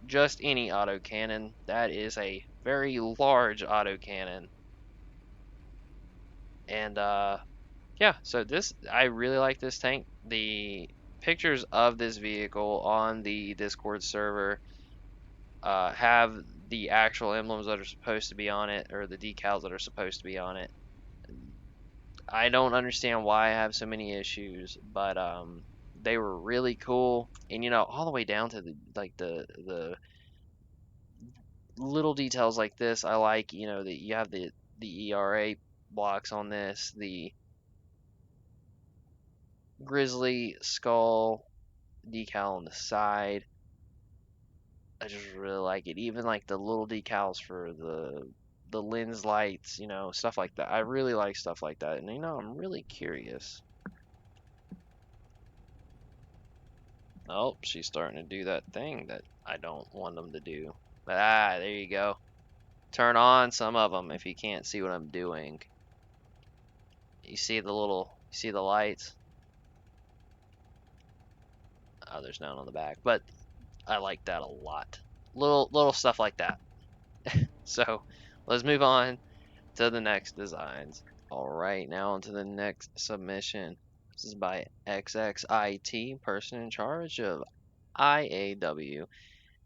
Speaker 1: just any autocannon. That is a very large autocannon. And yeah, so I really like this tank. The pictures of this vehicle on the Discord server have the actual emblems that are supposed to be on it, or the decals that are supposed to be on it. I don't understand why I have so many issues, but they were really cool, and all the way down to the little details like this. I like, that you have the ERA blocks on this, the Grizzly skull decal on the side. I just really like it. Even like the little decals for the lens lights, stuff like that. I really like stuff like that. And I'm really curious. Oh, she's starting to do that thing that I don't want them to do. But there you go. Turn on some of them if you can't see what I'm doing. You see the lights? There's none on the back, but I like that a lot. Little stuff like that. So let's move on to the next designs. All right, now on to the next submission. This is by XXIT, person in charge of IAW.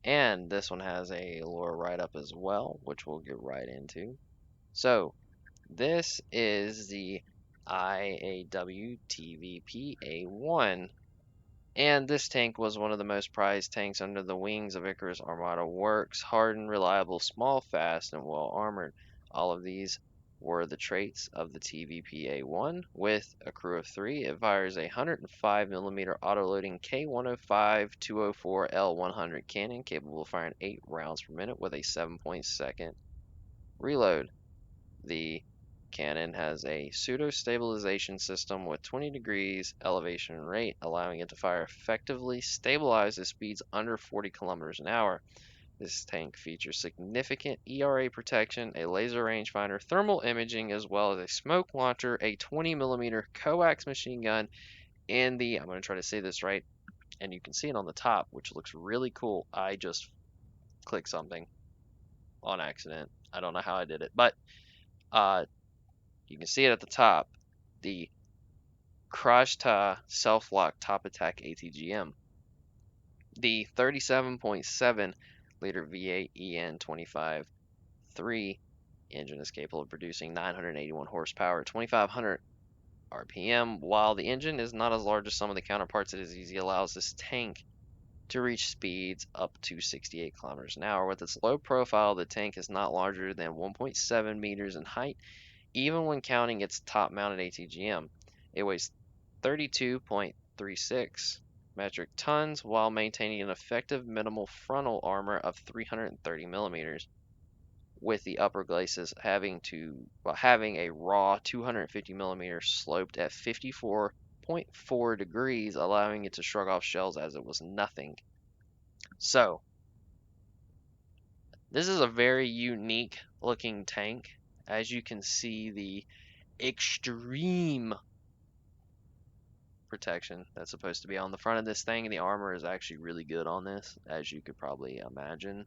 Speaker 1: And this one has a lore write-up as well, which we'll get right into. So, this is the IAW TVP A1. And this tank was one of the most prized tanks under the wings of Icarus Armada Works. Hardened, reliable, small, fast, and well armored. All of these were the traits of the TVP A1. With a crew of 3, it fires a 105mm autoloading K105-204L100 cannon capable of firing 8 rounds per minute with a 7.2-second reload. The cannon has a pseudo-stabilization system with 20 degrees elevation rate, allowing it to fire effectively stabilized at speeds under 40 kilometers an hour. This tank features significant ERA protection, a laser rangefinder, thermal imaging, as well as a smoke launcher, a 20mm coax machine gun, and I'm going to try to say this right, and you can see it on the top, which looks really cool. I just clicked something on accident. I don't know how I did it, but you can see it at the top, the Krajta Self-Lock Top Attack ATGM. The 37.7 liter V8 EN25-3 engine is capable of producing 981 horsepower at 2,500 RPM. While the engine is not as large as some of the counterparts, it is easy, allows this tank to reach speeds up to 68 kilometers an hour. With its low profile, the tank is not larger than 1.7 meters in height, even when counting its top-mounted ATGM. It weighs 32.36 metric tons while maintaining an effective minimal frontal armor of 330 millimeters, with the upper glacis having a raw 250 millimeters sloped at 54.4 degrees, allowing it to shrug off shells as it was nothing. So, this is a very unique looking tank. As you can see, the extreme protection that's supposed to be on the front of this thing, and the armor is actually really good on this, as you could probably imagine.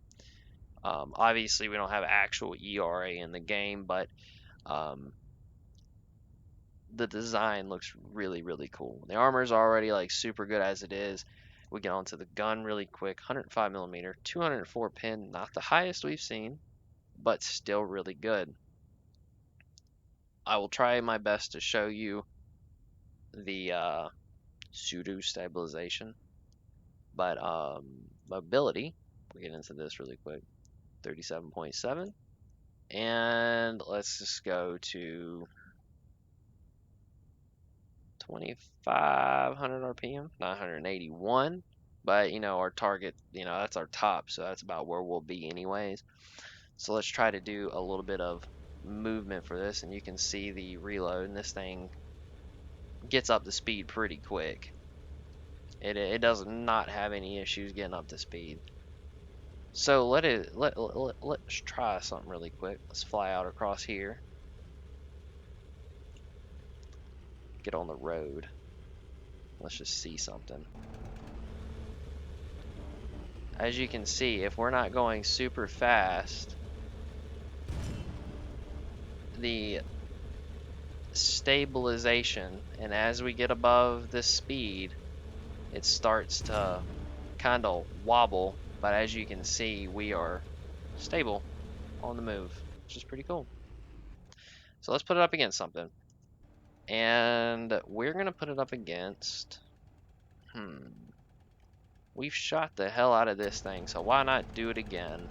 Speaker 1: Obviously, we don't have actual ERA in the game, but the design looks really, really cool. The armor is already like super good as it is. We get onto the gun really quick. 105mm, 204 pin, not the highest we've seen, but still really good. I will try my best to show you the pseudo stabilization, but mobility, we'll get into this really quick. 37.7, and let's just go to 2,500 RPM, 981. But our target, that's our top, so that's about where we'll be anyways. So let's try to do a little bit of movement for this, and you can see the reload, and this thing gets up to speed pretty quick. It does not have any issues getting up to speed. So let's try something really quick. Let's fly out across here. Get on the road. Let's just see something. As you can see, if we're not going super fast, the stabilization, and as we get above this speed, it starts to kind of wobble, but as you can see, we are stable on the move, which is pretty cool. So let's put it up against something, and we're gonna put it up against we've shot the hell out of this thing, so why not do it again?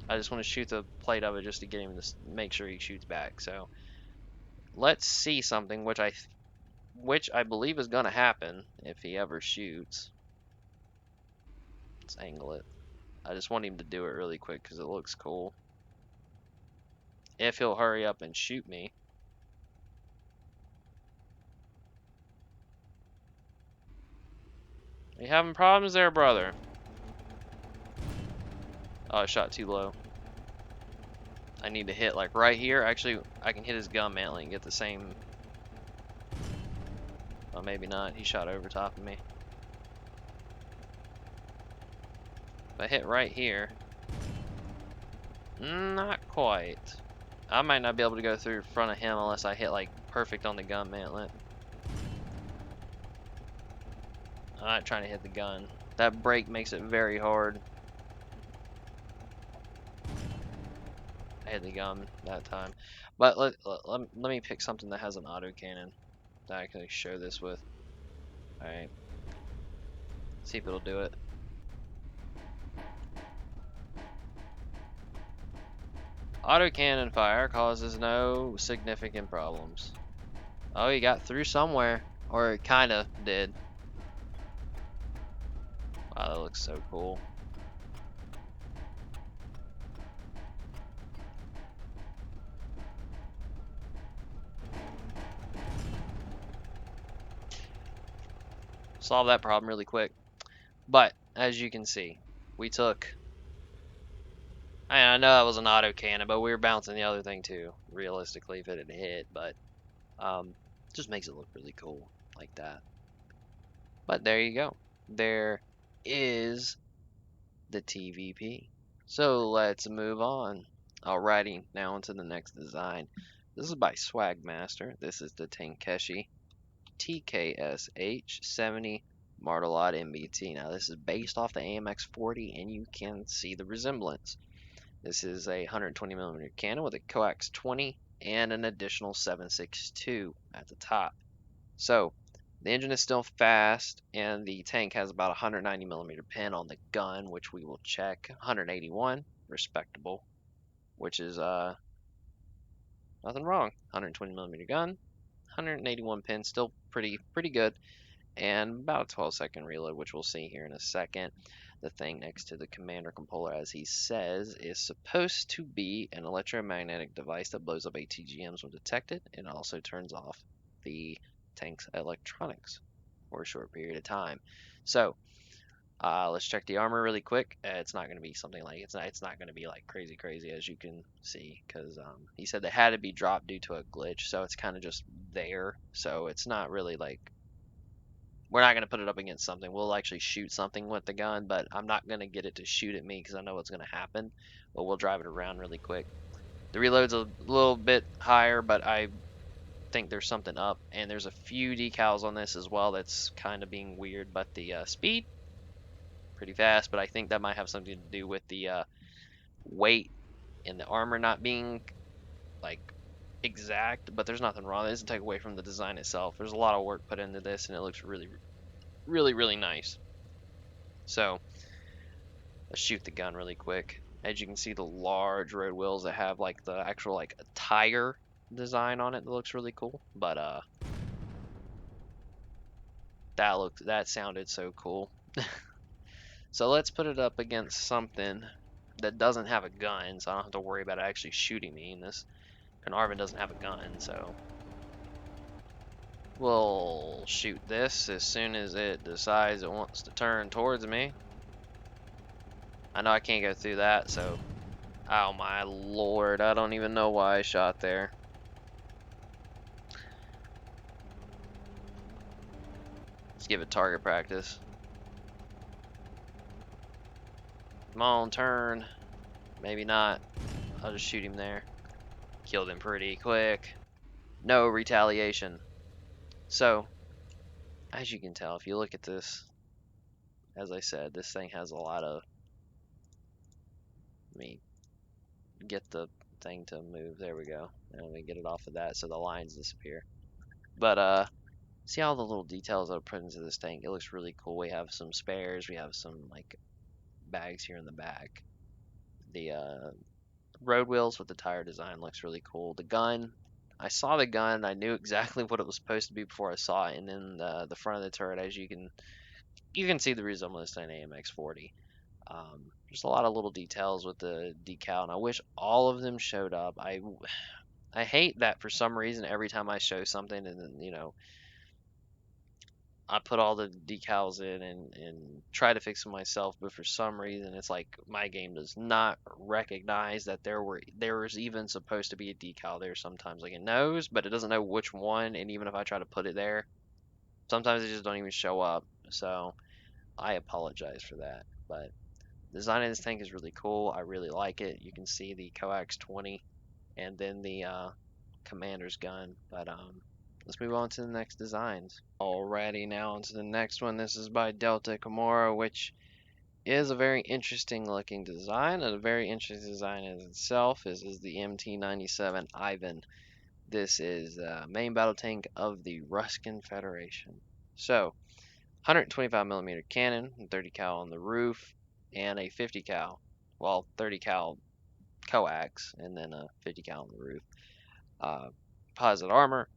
Speaker 1: I just want to shoot the plate of it just to get him to make sure he shoots back. So let's see something, which I believe is gonna happen if he ever shoots. Let's angle it. I just want him to do it really quick because it looks cool. If he'll hurry up and shoot me. Are you having problems there, brother? Oh, I shot too low. I need to hit like right here. Actually, I can hit his gun mantle and get the same. Oh, maybe not. He shot over top of me. If I hit right here, not quite. I might not be able to go through in front of him unless I hit like perfect on the gun mantlet. I'm not trying to hit the gun. That brake makes it very hard. I hit the gun that time. But let me pick something that has an autocannon that I can show this with. Alright. See if it'll do it. Autocannon fire causes no significant problems. Oh, he got through somewhere. Or it kinda did. Wow, that looks so cool. Solve that problem really quick. But, as you can see, we took... I know that was an autocannon, but we were bouncing the other thing too, realistically, if it had hit. But, just makes it look really cool, like that. But there you go. There is the TVP. So let's move on. Alrighty, now onto the next design. This is by Swagmaster. This is the Tankeshi TKSH 70 Martelot MBT. Now this is based off the AMX 40, and you can see the resemblance. This is a 120mm cannon with a coax 20 and an additional 7.62 at the top. So the engine is still fast, and the tank has about 190mm pin on the gun, which we will check. 181, respectable, which is nothing wrong. 120mm gun, 181 pin, still pretty good, and about a 12-second reload, which we'll see here in a second. The thing next to the commander cupola, as he says, is supposed to be an electromagnetic device that blows up ATGMs when detected, and also turns off the tank's electronics for a short period of time. So let's check the armor really quick. It's not going to be something like it's not going to be like crazy as you can see, because he said they had to be dropped due to a glitch, so it's kind of just there. So it's not really like, we're not going to put it up against something. We'll actually shoot something with the gun, but I'm not going to get it to shoot at me because I know what's going to happen. But we'll drive it around really quick. The reload's a little bit higher, but I think there's something up. And there's a few decals on this as well that's kind of being weird. But the speed, pretty fast. But I think that might have something to do with the weight and the armor not being like exact, but there's nothing wrong. It doesn't take away from the design itself. There's a lot of work put into this, and it looks really nice. So let's shoot the gun really quick. As you can see, the large road wheels that have like the actual like tire design on it that looks really cool. But that sounded so cool. So let's put it up against something that doesn't have a gun, so I don't have to worry about it actually shooting me in this. And Arvin doesn't have a gun, so we'll shoot this as soon as it decides it wants to turn towards me. I know I can't go through that, so oh my lord, I don't even know why I shot there. Let's give it target practice. Come on, turn. Maybe not. I'll just shoot him there. Killed him pretty quick. No retaliation. So, as you can tell, if you look at this, as I said, this thing has a lot of... Let me get the thing to move. There we go. And let me get it off of that so the lines disappear. But, see all the little details that are put into this tank? It looks really cool. We have some spares. We have some, like, bags here in the back. The, road wheels with the tire design looks really cool. The gun, I saw the gun, I knew exactly what it was supposed to be before I saw it, and then the front of the turret, as you can see the resemblance to an AMX 40. There's a lot of little details with the decal, and I wish all of them showed up. I hate that for some reason every time I show something, and then, you know, I put all the decals in and try to fix them myself, but for some reason it's like my game does not recognize that there was even supposed to be a decal there sometimes. Like, it knows, but it doesn't know which one, and even if I try to put it there, sometimes it just don't even show up. So I apologize for that. But Design of this tank is really cool. I really like it. You can see the coax 20 and then the commander's gun. But let's move on to the next designs. Alrighty, now onto the next one. This is by Delta Kimura, which is a very interesting looking design, and a very interesting design in itself is the MT-97 Ivan. This is the main battle tank of the Russian Federation. So 125mm cannon, 30 cal on the roof, and a 50 cal, well, 30 cal coax, and then a 50 cal on the roof. Composite armor,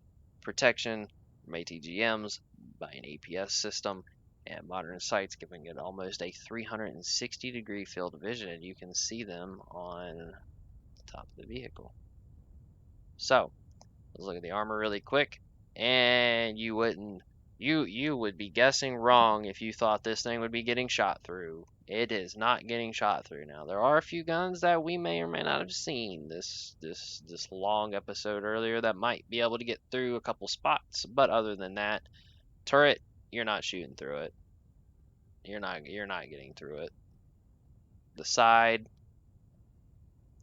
Speaker 1: protection from ATGMs by an APS system, and modern sights, giving it almost a 360-degree field of vision, and you can see them on the top of the vehicle. So let's look at the armor really quick, and you would be guessing wrong if you thought this thing would be getting shot through. It is not getting shot through. Now there are a few guns that we may or may not have seen this long episode earlier that might be able to get through a couple spots, but other than that, turret, you're not shooting through it. You're not getting through it. The side,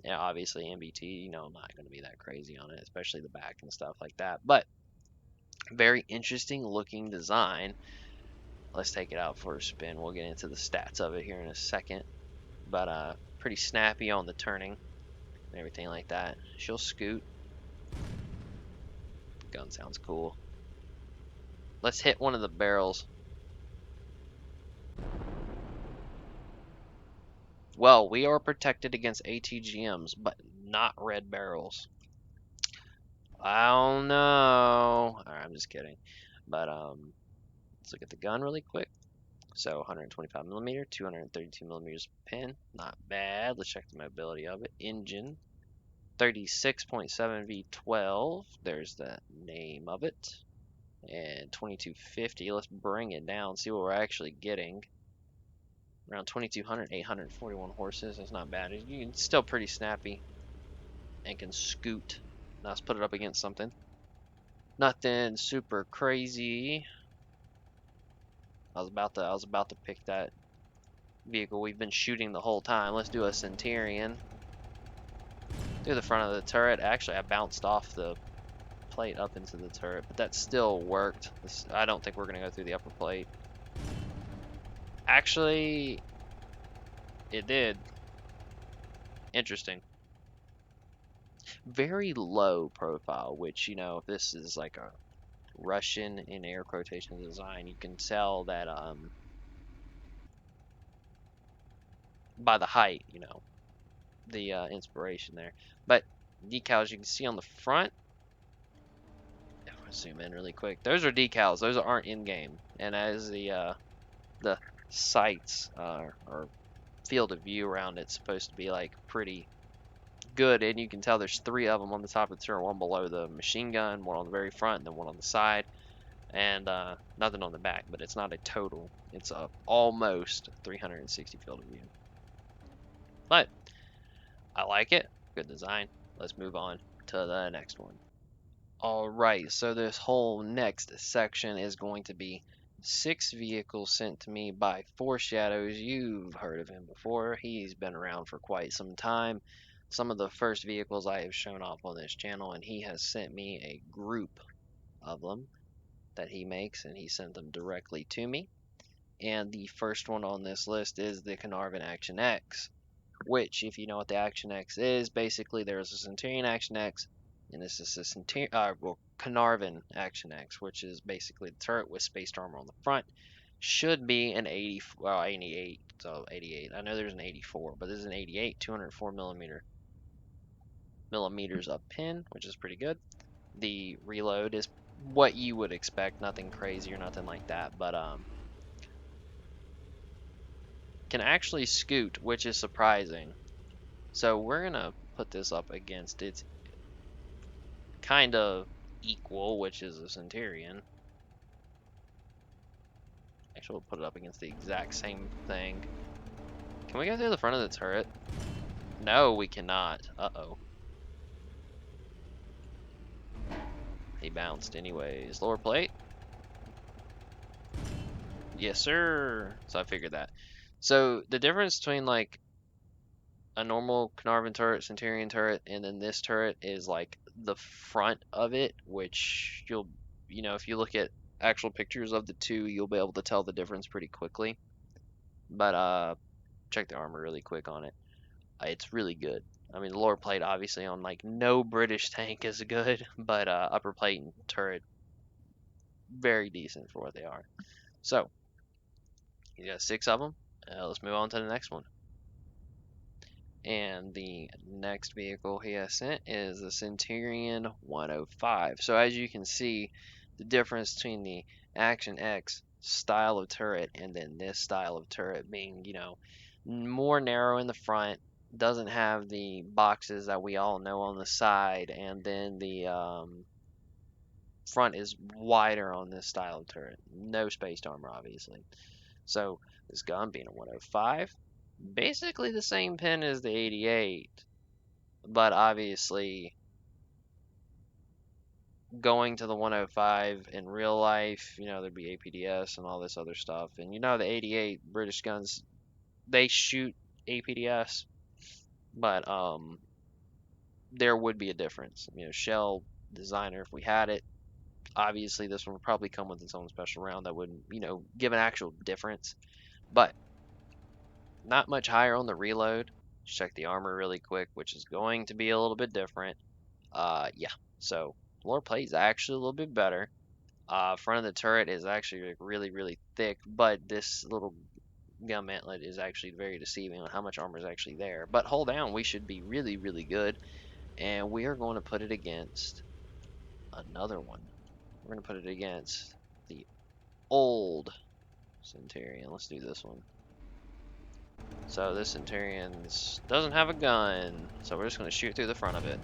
Speaker 1: yeah, obviously MBT, you know, I'm not going to be that crazy on it, especially the back and stuff like that. But very interesting looking design. Let's take it out for a spin. We'll get into the stats of it here in a second. But pretty snappy on the turning and everything like that. She'll scoot. Gun sounds cool. Let's hit one of the barrels. Well, we are protected against ATGMs, but not red barrels. I don't know. Alright, I'm just kidding. But let's look at the gun really quick. So 125mm, 232mm pin, not bad. Let's check the mobility of it. Engine, 36.7 V12. There's the name of it. And 2250. Let's bring it down, see what we're actually getting. Around 2200, 841 horses. That's not bad. It's still pretty snappy and can scoot. Now let's put it up against something. Nothing super crazy. I was about to pick that vehicle we've been shooting the whole time. Let's do a Centurion. Do the front of the turret. Actually, I bounced off the plate up into the turret, but that still worked. I don't think we're gonna go through the upper plate. Actually, it did. Interesting. Very low profile, which, you know, if this is like a Russian in air quotation design, you can tell that by the height, you know, the inspiration there. But decals you can see on the front. I'm gonna zoom in really quick. Those are decals. Those aren't in game. And as the sights or field of view around it's supposed to be like pretty good, and you can tell there's 3 of them on the top of the turret, one below the machine gun, one on the very front, and then one on the side, and nothing on the back. But it's not a total. It's a almost 360 field of view. But I like it. Good design. Let's move on to the next one. Alright, so this whole next section is going to be 6 vehicles sent to me by Foreshadows. You've heard of him before. He's been around for quite some time. Some of the first vehicles I have shown off on this channel, and he has sent me a group of them that he makes, and he sent them directly to me. And the first one on this list is the Carnarvon Action X, which, if you know what the Action X is, basically there's a Centurion Action X, and this is a Carnarvon Action X, which is basically the turret with spaced armor on the front. Should be an 88, so 88. I know there's an 84, but this is an 88, 204 millimeters of pin, which is pretty good. The reload is what you would expect, nothing crazy or nothing like that, but can actually scoot, which is surprising. So we're gonna put this up against its kind of equal, which is a Centurion. Actually, we'll put it up against the exact same thing. Can we go through the front of the turret? No, we cannot. Uh-oh. He bounced anyways. Lower plate? Yes, sir. So I figured that. So the difference between like a normal Caernarvon turret, Centurion turret, and then this turret is like the front of it, which you'll, if you look at actual pictures of the two, you'll be able to tell the difference pretty quickly. But check the armor really quick on it. It's really good. I mean, the lower plate obviously on like no British tank is good, but upper plate and turret very decent for what they are. So you got 6 of them. Let's move on to the next one. And the next vehicle he has sent is the Centurion 105. So as you can see, the difference between the Action X style of turret and then this style of turret being, more narrow in the front, doesn't have the boxes that we all know on the side, and then the front is wider on this style of turret. No spaced armor, obviously. So this gun being a 105, basically the same pin as the 88, but obviously going to the 105 in real life, there'd be APDS and all this other stuff. And the 88 British guns, they shoot APDS, but there would be a difference. Shell designer, if we had it, obviously this one would probably come with its own special round that would, give an actual difference. But not much higher on the reload. Check the armor really quick, which is going to be a little bit different. Yeah, so lower plate is actually a little bit better. Front of the turret is actually really, really thick, but this little gun mantlet is actually very deceiving on how much armor is actually there. But hold down, we should be really, really good, and we are going to put it against another one. We're going to put it against the old Centurion. Let's do this one. So this Centurion doesn't have a gun, so we're just going to shoot through the front of it.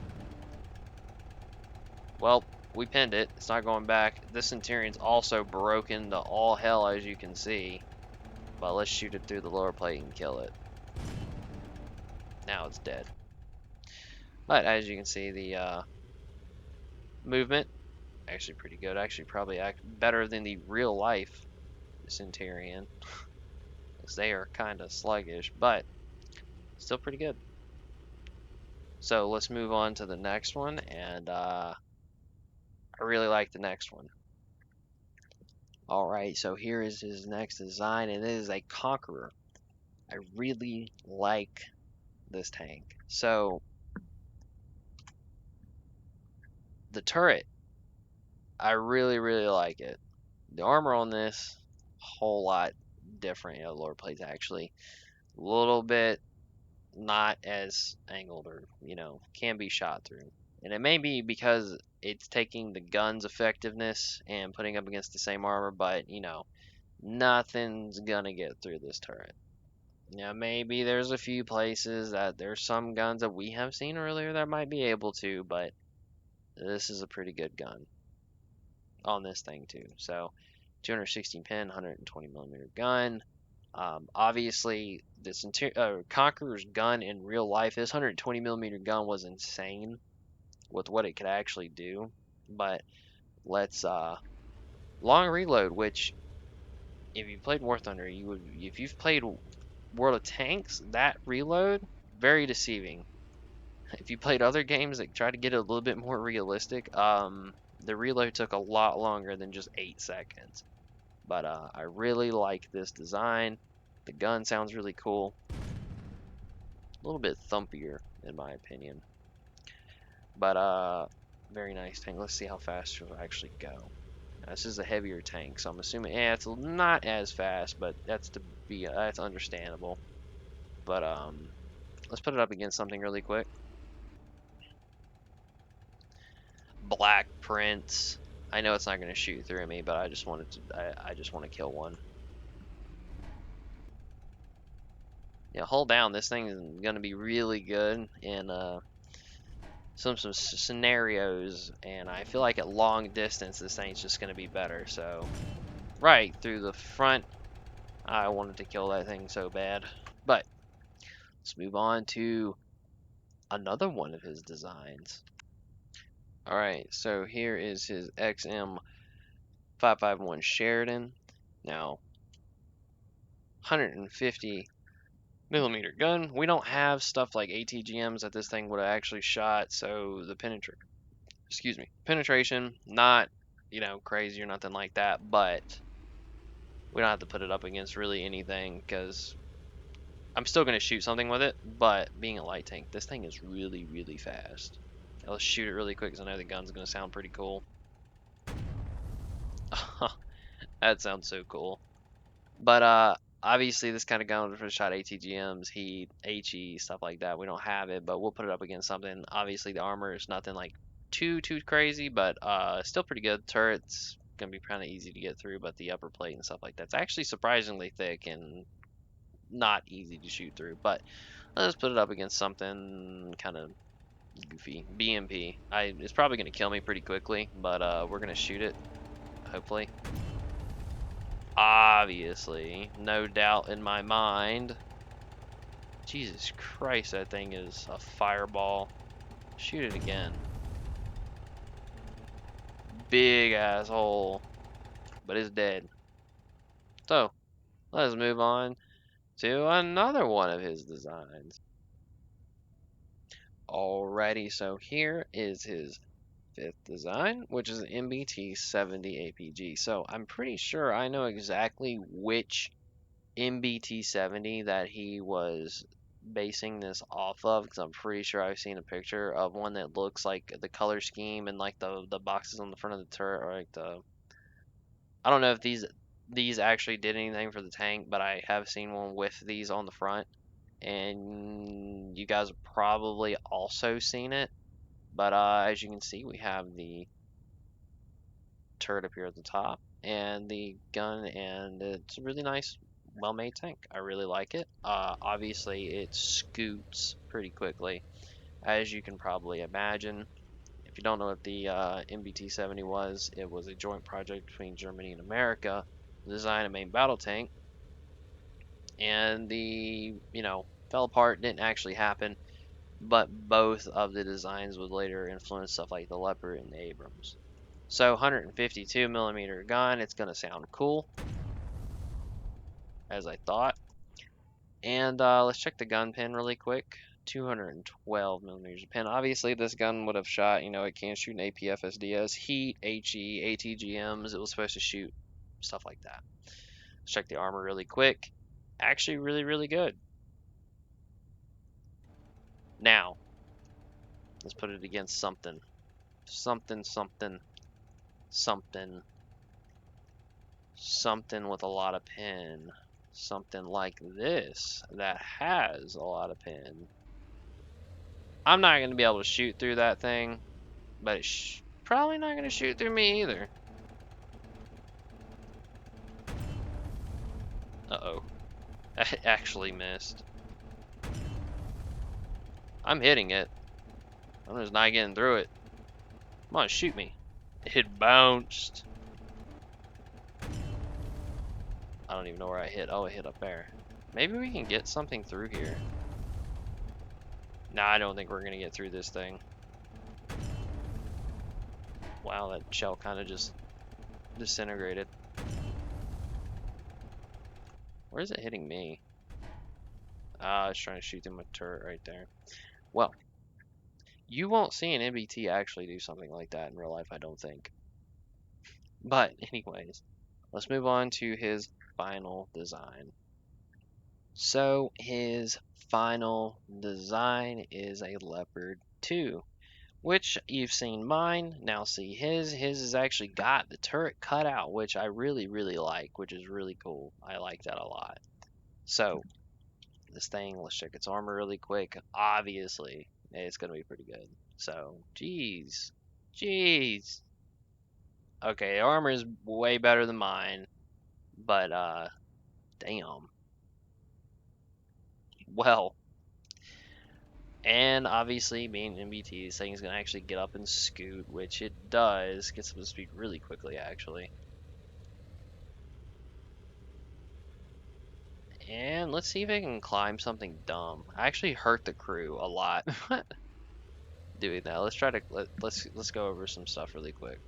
Speaker 1: Well, we pinned it. It's not going back. This Centurion's also broken to all hell, as you can see. But let's shoot it through the lower plate and kill it. Now it's dead. But as you can see, the movement, actually pretty good. Actually probably better than the real life Centurion. Because they are kind of sluggish, but still pretty good. So let's move on to the next one, and I really like the next one. Alright, so here is his next design, and it is a Conqueror. I really like this tank. So the turret, I really, really like it. The armor on this, whole lot different. Lower plate's actually a little bit not as angled, or can be shot through. And it may be because it's taking the gun's effectiveness and putting up against the same armor, but nothing's gonna get through this turret. Maybe there's a few places that there's some guns that we have seen earlier that might be able to, but this is a pretty good gun on this thing too. So 216 pin, 120 millimeter gun. Obviously, this Conqueror's gun in real life, this 120 millimeter gun was insane with what it could actually do. But let's long reload, which if you played War Thunder, if you've played World of Tanks, that reload very deceiving. If you played other games that try to get it a little bit more realistic, the reload took a lot longer than just 8 seconds. But I really like this design. The gun sounds really cool. A little bit thumpier, in my opinion. But very nice tank. Let's see how fast it'll actually go. Now, this is a heavier tank, so I'm assuming it's not as fast, but that's understandable. But let's put it up against something really quick. Black Prince. I know it's not going to shoot through me, but I just want to kill one. Yeah, hold down. This thing is going to be really good in some scenarios, and I feel like at long distance this thing's just going to be better. So right through the front, I wanted to kill that thing so bad. But let's move on to another one of his designs. Alright, so here is his XM551 Sheridan. Now, 150 millimeter gun. We don't have stuff like ATGMs that this thing would have actually shot, so the penetration, not, you know, crazy or nothing like that, but we don't have to put it up against really anything because I'm still going to shoot something with it, but being a light tank, this thing is really, really fast. Let's shoot it really quick because I know the gun's going to sound pretty cool. That sounds so cool. But obviously this kind of gun would have shot ATGMs, heat, HE, stuff like that. We don't have it, but we'll put it up against something. Obviously the armor is nothing like too crazy, but still pretty good. Turret's gonna be kind of easy to get through, but the upper plate and stuff like that's actually surprisingly thick and not easy to shoot through. But let's put it up against something kind of goofy. BMP. It's probably gonna kill me pretty quickly, but we're gonna shoot it, hopefully. Obviously, no doubt in my mind. Jesus Christ, that thing is a fireball. Shoot it again. Big ass hole, but it's dead. So, let's move on to another one of his designs. Alrighty, so here is his fifth design, which is an MBT 70 APG. So, I'm pretty sure I know exactly which MBT 70 that he was basing this off of, because I'm pretty sure I've seen a picture of one that looks like the color scheme and like the boxes on the front of the turret, or like I don't know if these actually did anything for the tank, but I have seen one with these on the front, and you guys have probably also seen it. But as you can see, we have the turret up here at the top and the gun, and it's a really nice, well-made tank. I really like it. Obviously it scoots pretty quickly, as you can probably imagine. If you don't know what the MBT-70 was, it was a joint project between Germany and America to design a main battle tank, and the, fell apart, didn't actually happen, but both of the designs would later influence stuff like the Leopard and the Abrams. So 152 millimeter gun, it's gonna sound cool, as I thought. And let's check the gun pin really quick. 212 millimeters of pin. Obviously, this gun would have shot, it can shoot an APFSDS, heat, HE, ATGMs. It was supposed to shoot stuff like that. Let's check the armor really quick. Actually, really, really good. Now, let's put it against something. Something with a lot of pin. Something like this that has a lot of pin. I'm not going to be able to shoot through that thing, but it's probably not going to shoot through me either. Uh-oh. I actually missed. I'm hitting it. I'm just not getting through it. Come on, shoot me. It bounced. I don't even know where I hit. Oh, it hit up there. Maybe we can get something through here. Nah, I don't think we're going to get through this thing. Wow, that shell kind of just disintegrated. Where is it hitting me? I was trying to shoot through my turret right there. Well, you won't see an MBT actually do something like that in real life, I don't think. But anyways, let's move on to his final design. So his final design is a Leopard 2, which you've seen mine, now see his. His has actually got the turret cut out, which I really, really like, which is really cool. I like that a lot. So this thing, let's check its armor really quick. Obviously, it's going to be pretty good. So, jeez. Okay, armor is way better than mine, but, damn. Well, and obviously, being MBT, this thing's going to actually get up and scoot, which it does. Gets up to speed really quickly, actually. And let's see if I can climb something dumb. I actually hurt the crew a lot doing that. Let's try to let's go over some stuff really quick.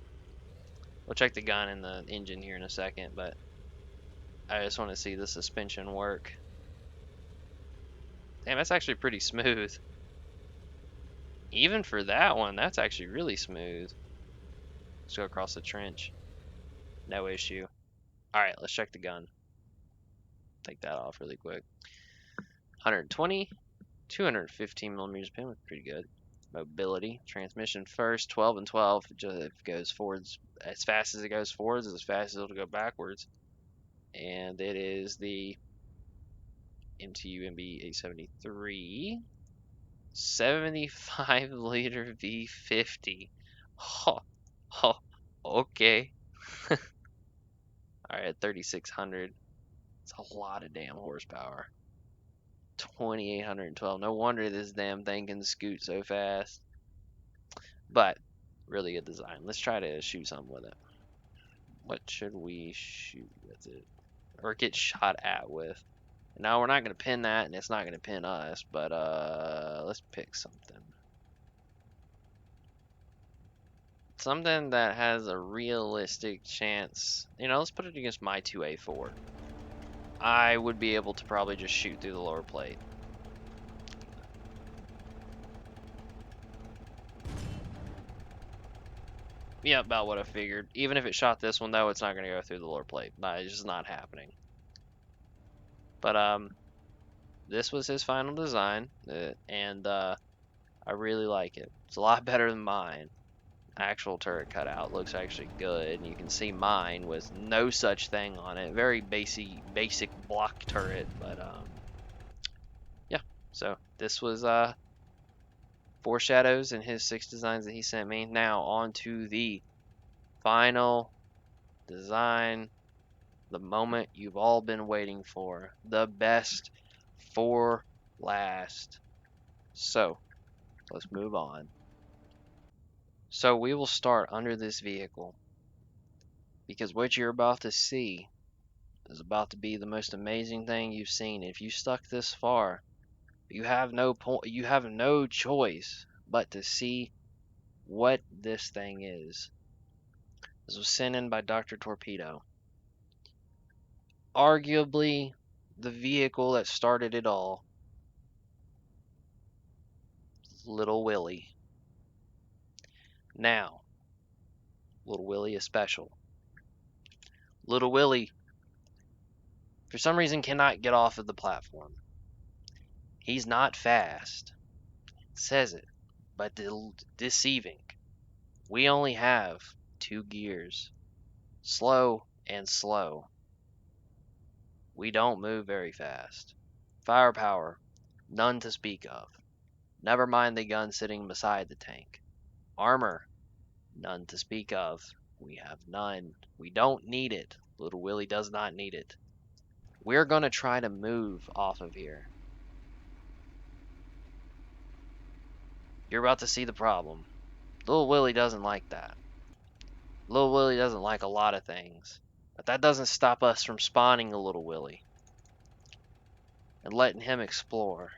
Speaker 1: We'll check the gun and the engine here in a second, but I just want to see the suspension work. Damn, that's actually pretty smooth. Even for that one, that's actually really smooth. Let's go across the trench. No issue. Alright, let's check the gun. Take that off really quick. 120, 215 millimeters pin, pretty good. Mobility, transmission first, 12 and 12. It goes forwards as fast as it goes forwards, as fast as it'll go backwards. And it is the MTU MB 873, 75 liter V50. Oh, oh, okay. Alright, 3600. It's a lot of damn horsepower. 2812. No wonder this damn thing can scoot so fast. But really good design. Let's try to shoot something with it. What should we shoot with it? Or get shot at with? Now we're not gonna pin that, and it's not gonna pin us. But let's pick something. Something that has a realistic chance. You know, let's put it against my 2A4. I would be able to probably just shoot through the lower plate. Yeah, about what I figured. Even if it shot this one, though, it's not going to go through the lower plate. It's just not happening. But, this was his final design, and I really like it. It's a lot better than mine. Actual turret cutout looks actually good. You can see mine with no such thing on it. Very basic block turret, but, yeah. So, this was, Foreshadows and his 6 designs that he sent me. Now on to the final design, the moment you've all been waiting for, the best for last. So let's move on. So we will start under this vehicle, because what you're about to see is about to be the most amazing thing you've seen. If you stuck this far, you have no choice but to see what this thing is. This was sent in by Dr. Torpedo. Arguably the vehicle that started it all. Little Willie. Now, Little Willie is special. Little Willie, for some reason, cannot get off of the platform. He's not fast. It says it, but deceiving. We only have 2 gears. Slow and slow. We don't move very fast. Firepower, none to speak of. Never mind the gun sitting beside the tank. Armor, none to speak of. We have none. We don't need it. Little Willie does not need it. We're going to try to move off of here. You're about to see the problem. Little Willie doesn't like that. Little Willie doesn't like a lot of things. But that doesn't stop us from spawning a Little Willie and letting him explore.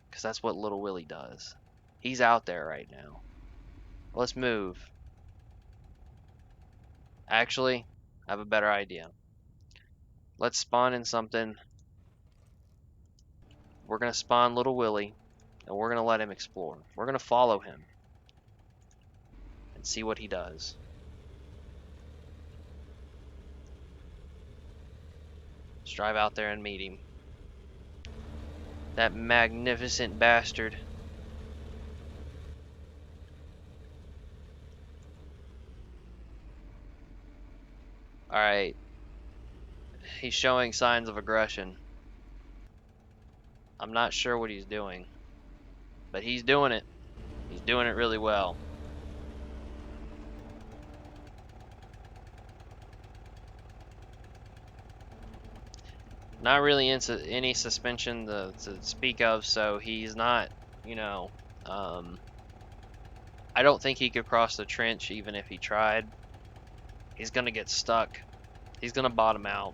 Speaker 1: Because that's what Little Willie does. He's out there right now. Let's move. Actually, I have a better idea. Let's spawn in something. We're going to spawn Little Willie, and we're going to let him explore. We're going to follow him and see what he does. Let's drive out there and meet him. That magnificent bastard. Alright. He's showing signs of aggression. I'm not sure what he's doing, but he's doing it. He's doing it really well. Not really into any suspension to speak of, so he's not, you know, I don't think he could cross the trench even if he tried. He's gonna get stuck. He's gonna bottom out.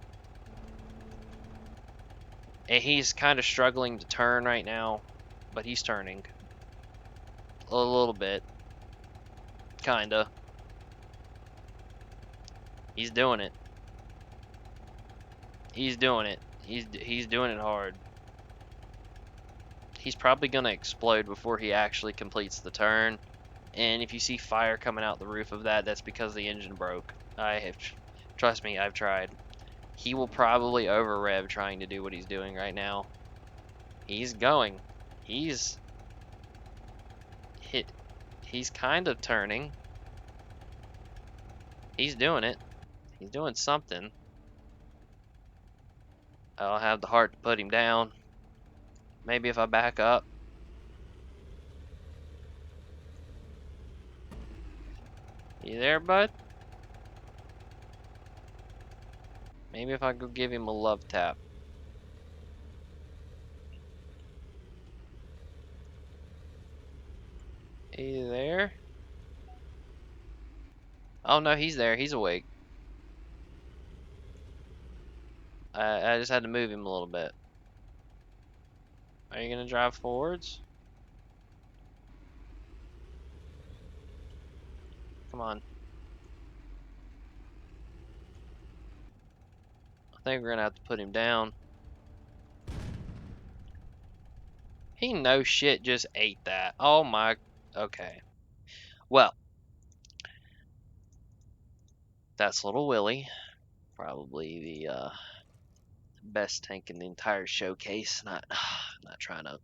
Speaker 1: And he's kind of struggling to turn right now, but he's turning. A little bit. Kinda. He's doing it. He's doing it. He's doing it hard. he's probably going to explode before he actually completes the turn. And if you see fire coming out the roof of that, that's because the engine broke. Trust me, I've tried. He will probably over rev trying to do what he's doing right now. He's going. He's hit. He's kind of turning. He's doing it. He's doing something. I don't have the heart to put him down. Maybe if I back up. You there, bud? Maybe if I go give him a love tap. Are you there? Oh no, he's there. He's awake. I just had to move him a little bit. Are you gonna drive forwards? Come on. I think we're gonna have to put him down. He no shit just ate that. Oh my. Okay. Well, that's Little Willie. Probably the best tank in the entire showcase. Not trying to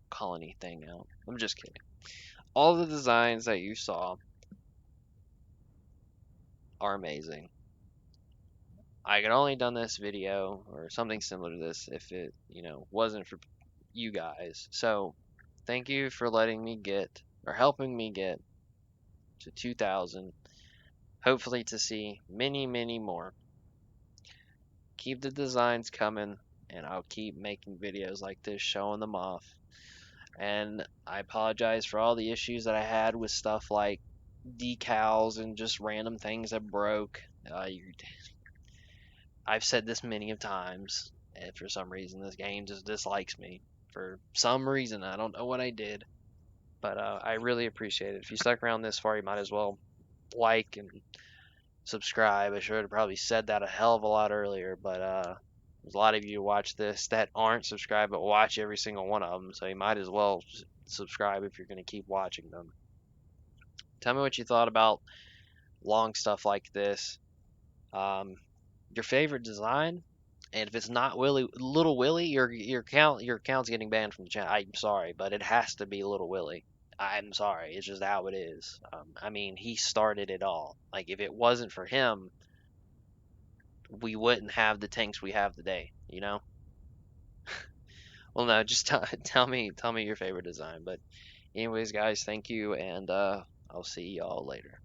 Speaker 1: call anything out. I'm just kidding. All the designs that you saw are amazing. I could only done this video or something similar to this if it, wasn't for you guys. So, thank you for letting me get or helping me get to 2,000. Hopefully to see many, many more. Keep the designs coming, and I'll keep making videos like this showing them off. And I apologize for all the issues that I had with stuff like decals and just random things that broke. I've said this many of times, and for some reason this game just dislikes me. For some reason, I don't know what I did, but I really appreciate it. If you stuck around this far, you might as well like and subscribe. I should have probably said that a hell of a lot earlier, but there's a lot of you who watch this that aren't subscribed but watch every single one of them, so you might as well subscribe if you're going to keep watching them. Tell me what you thought about long stuff like this. Your favorite design, and if it's not Little Willie, your account's getting banned from the channel. I'm sorry, but it has to be Little Willie. I'm sorry, it's just how it is. I mean, he started it all. Like, if it wasn't for him, we wouldn't have the tanks we have today. Well, no, just tell me your favorite design. But anyways, guys, thank you, and I'll see y'all later.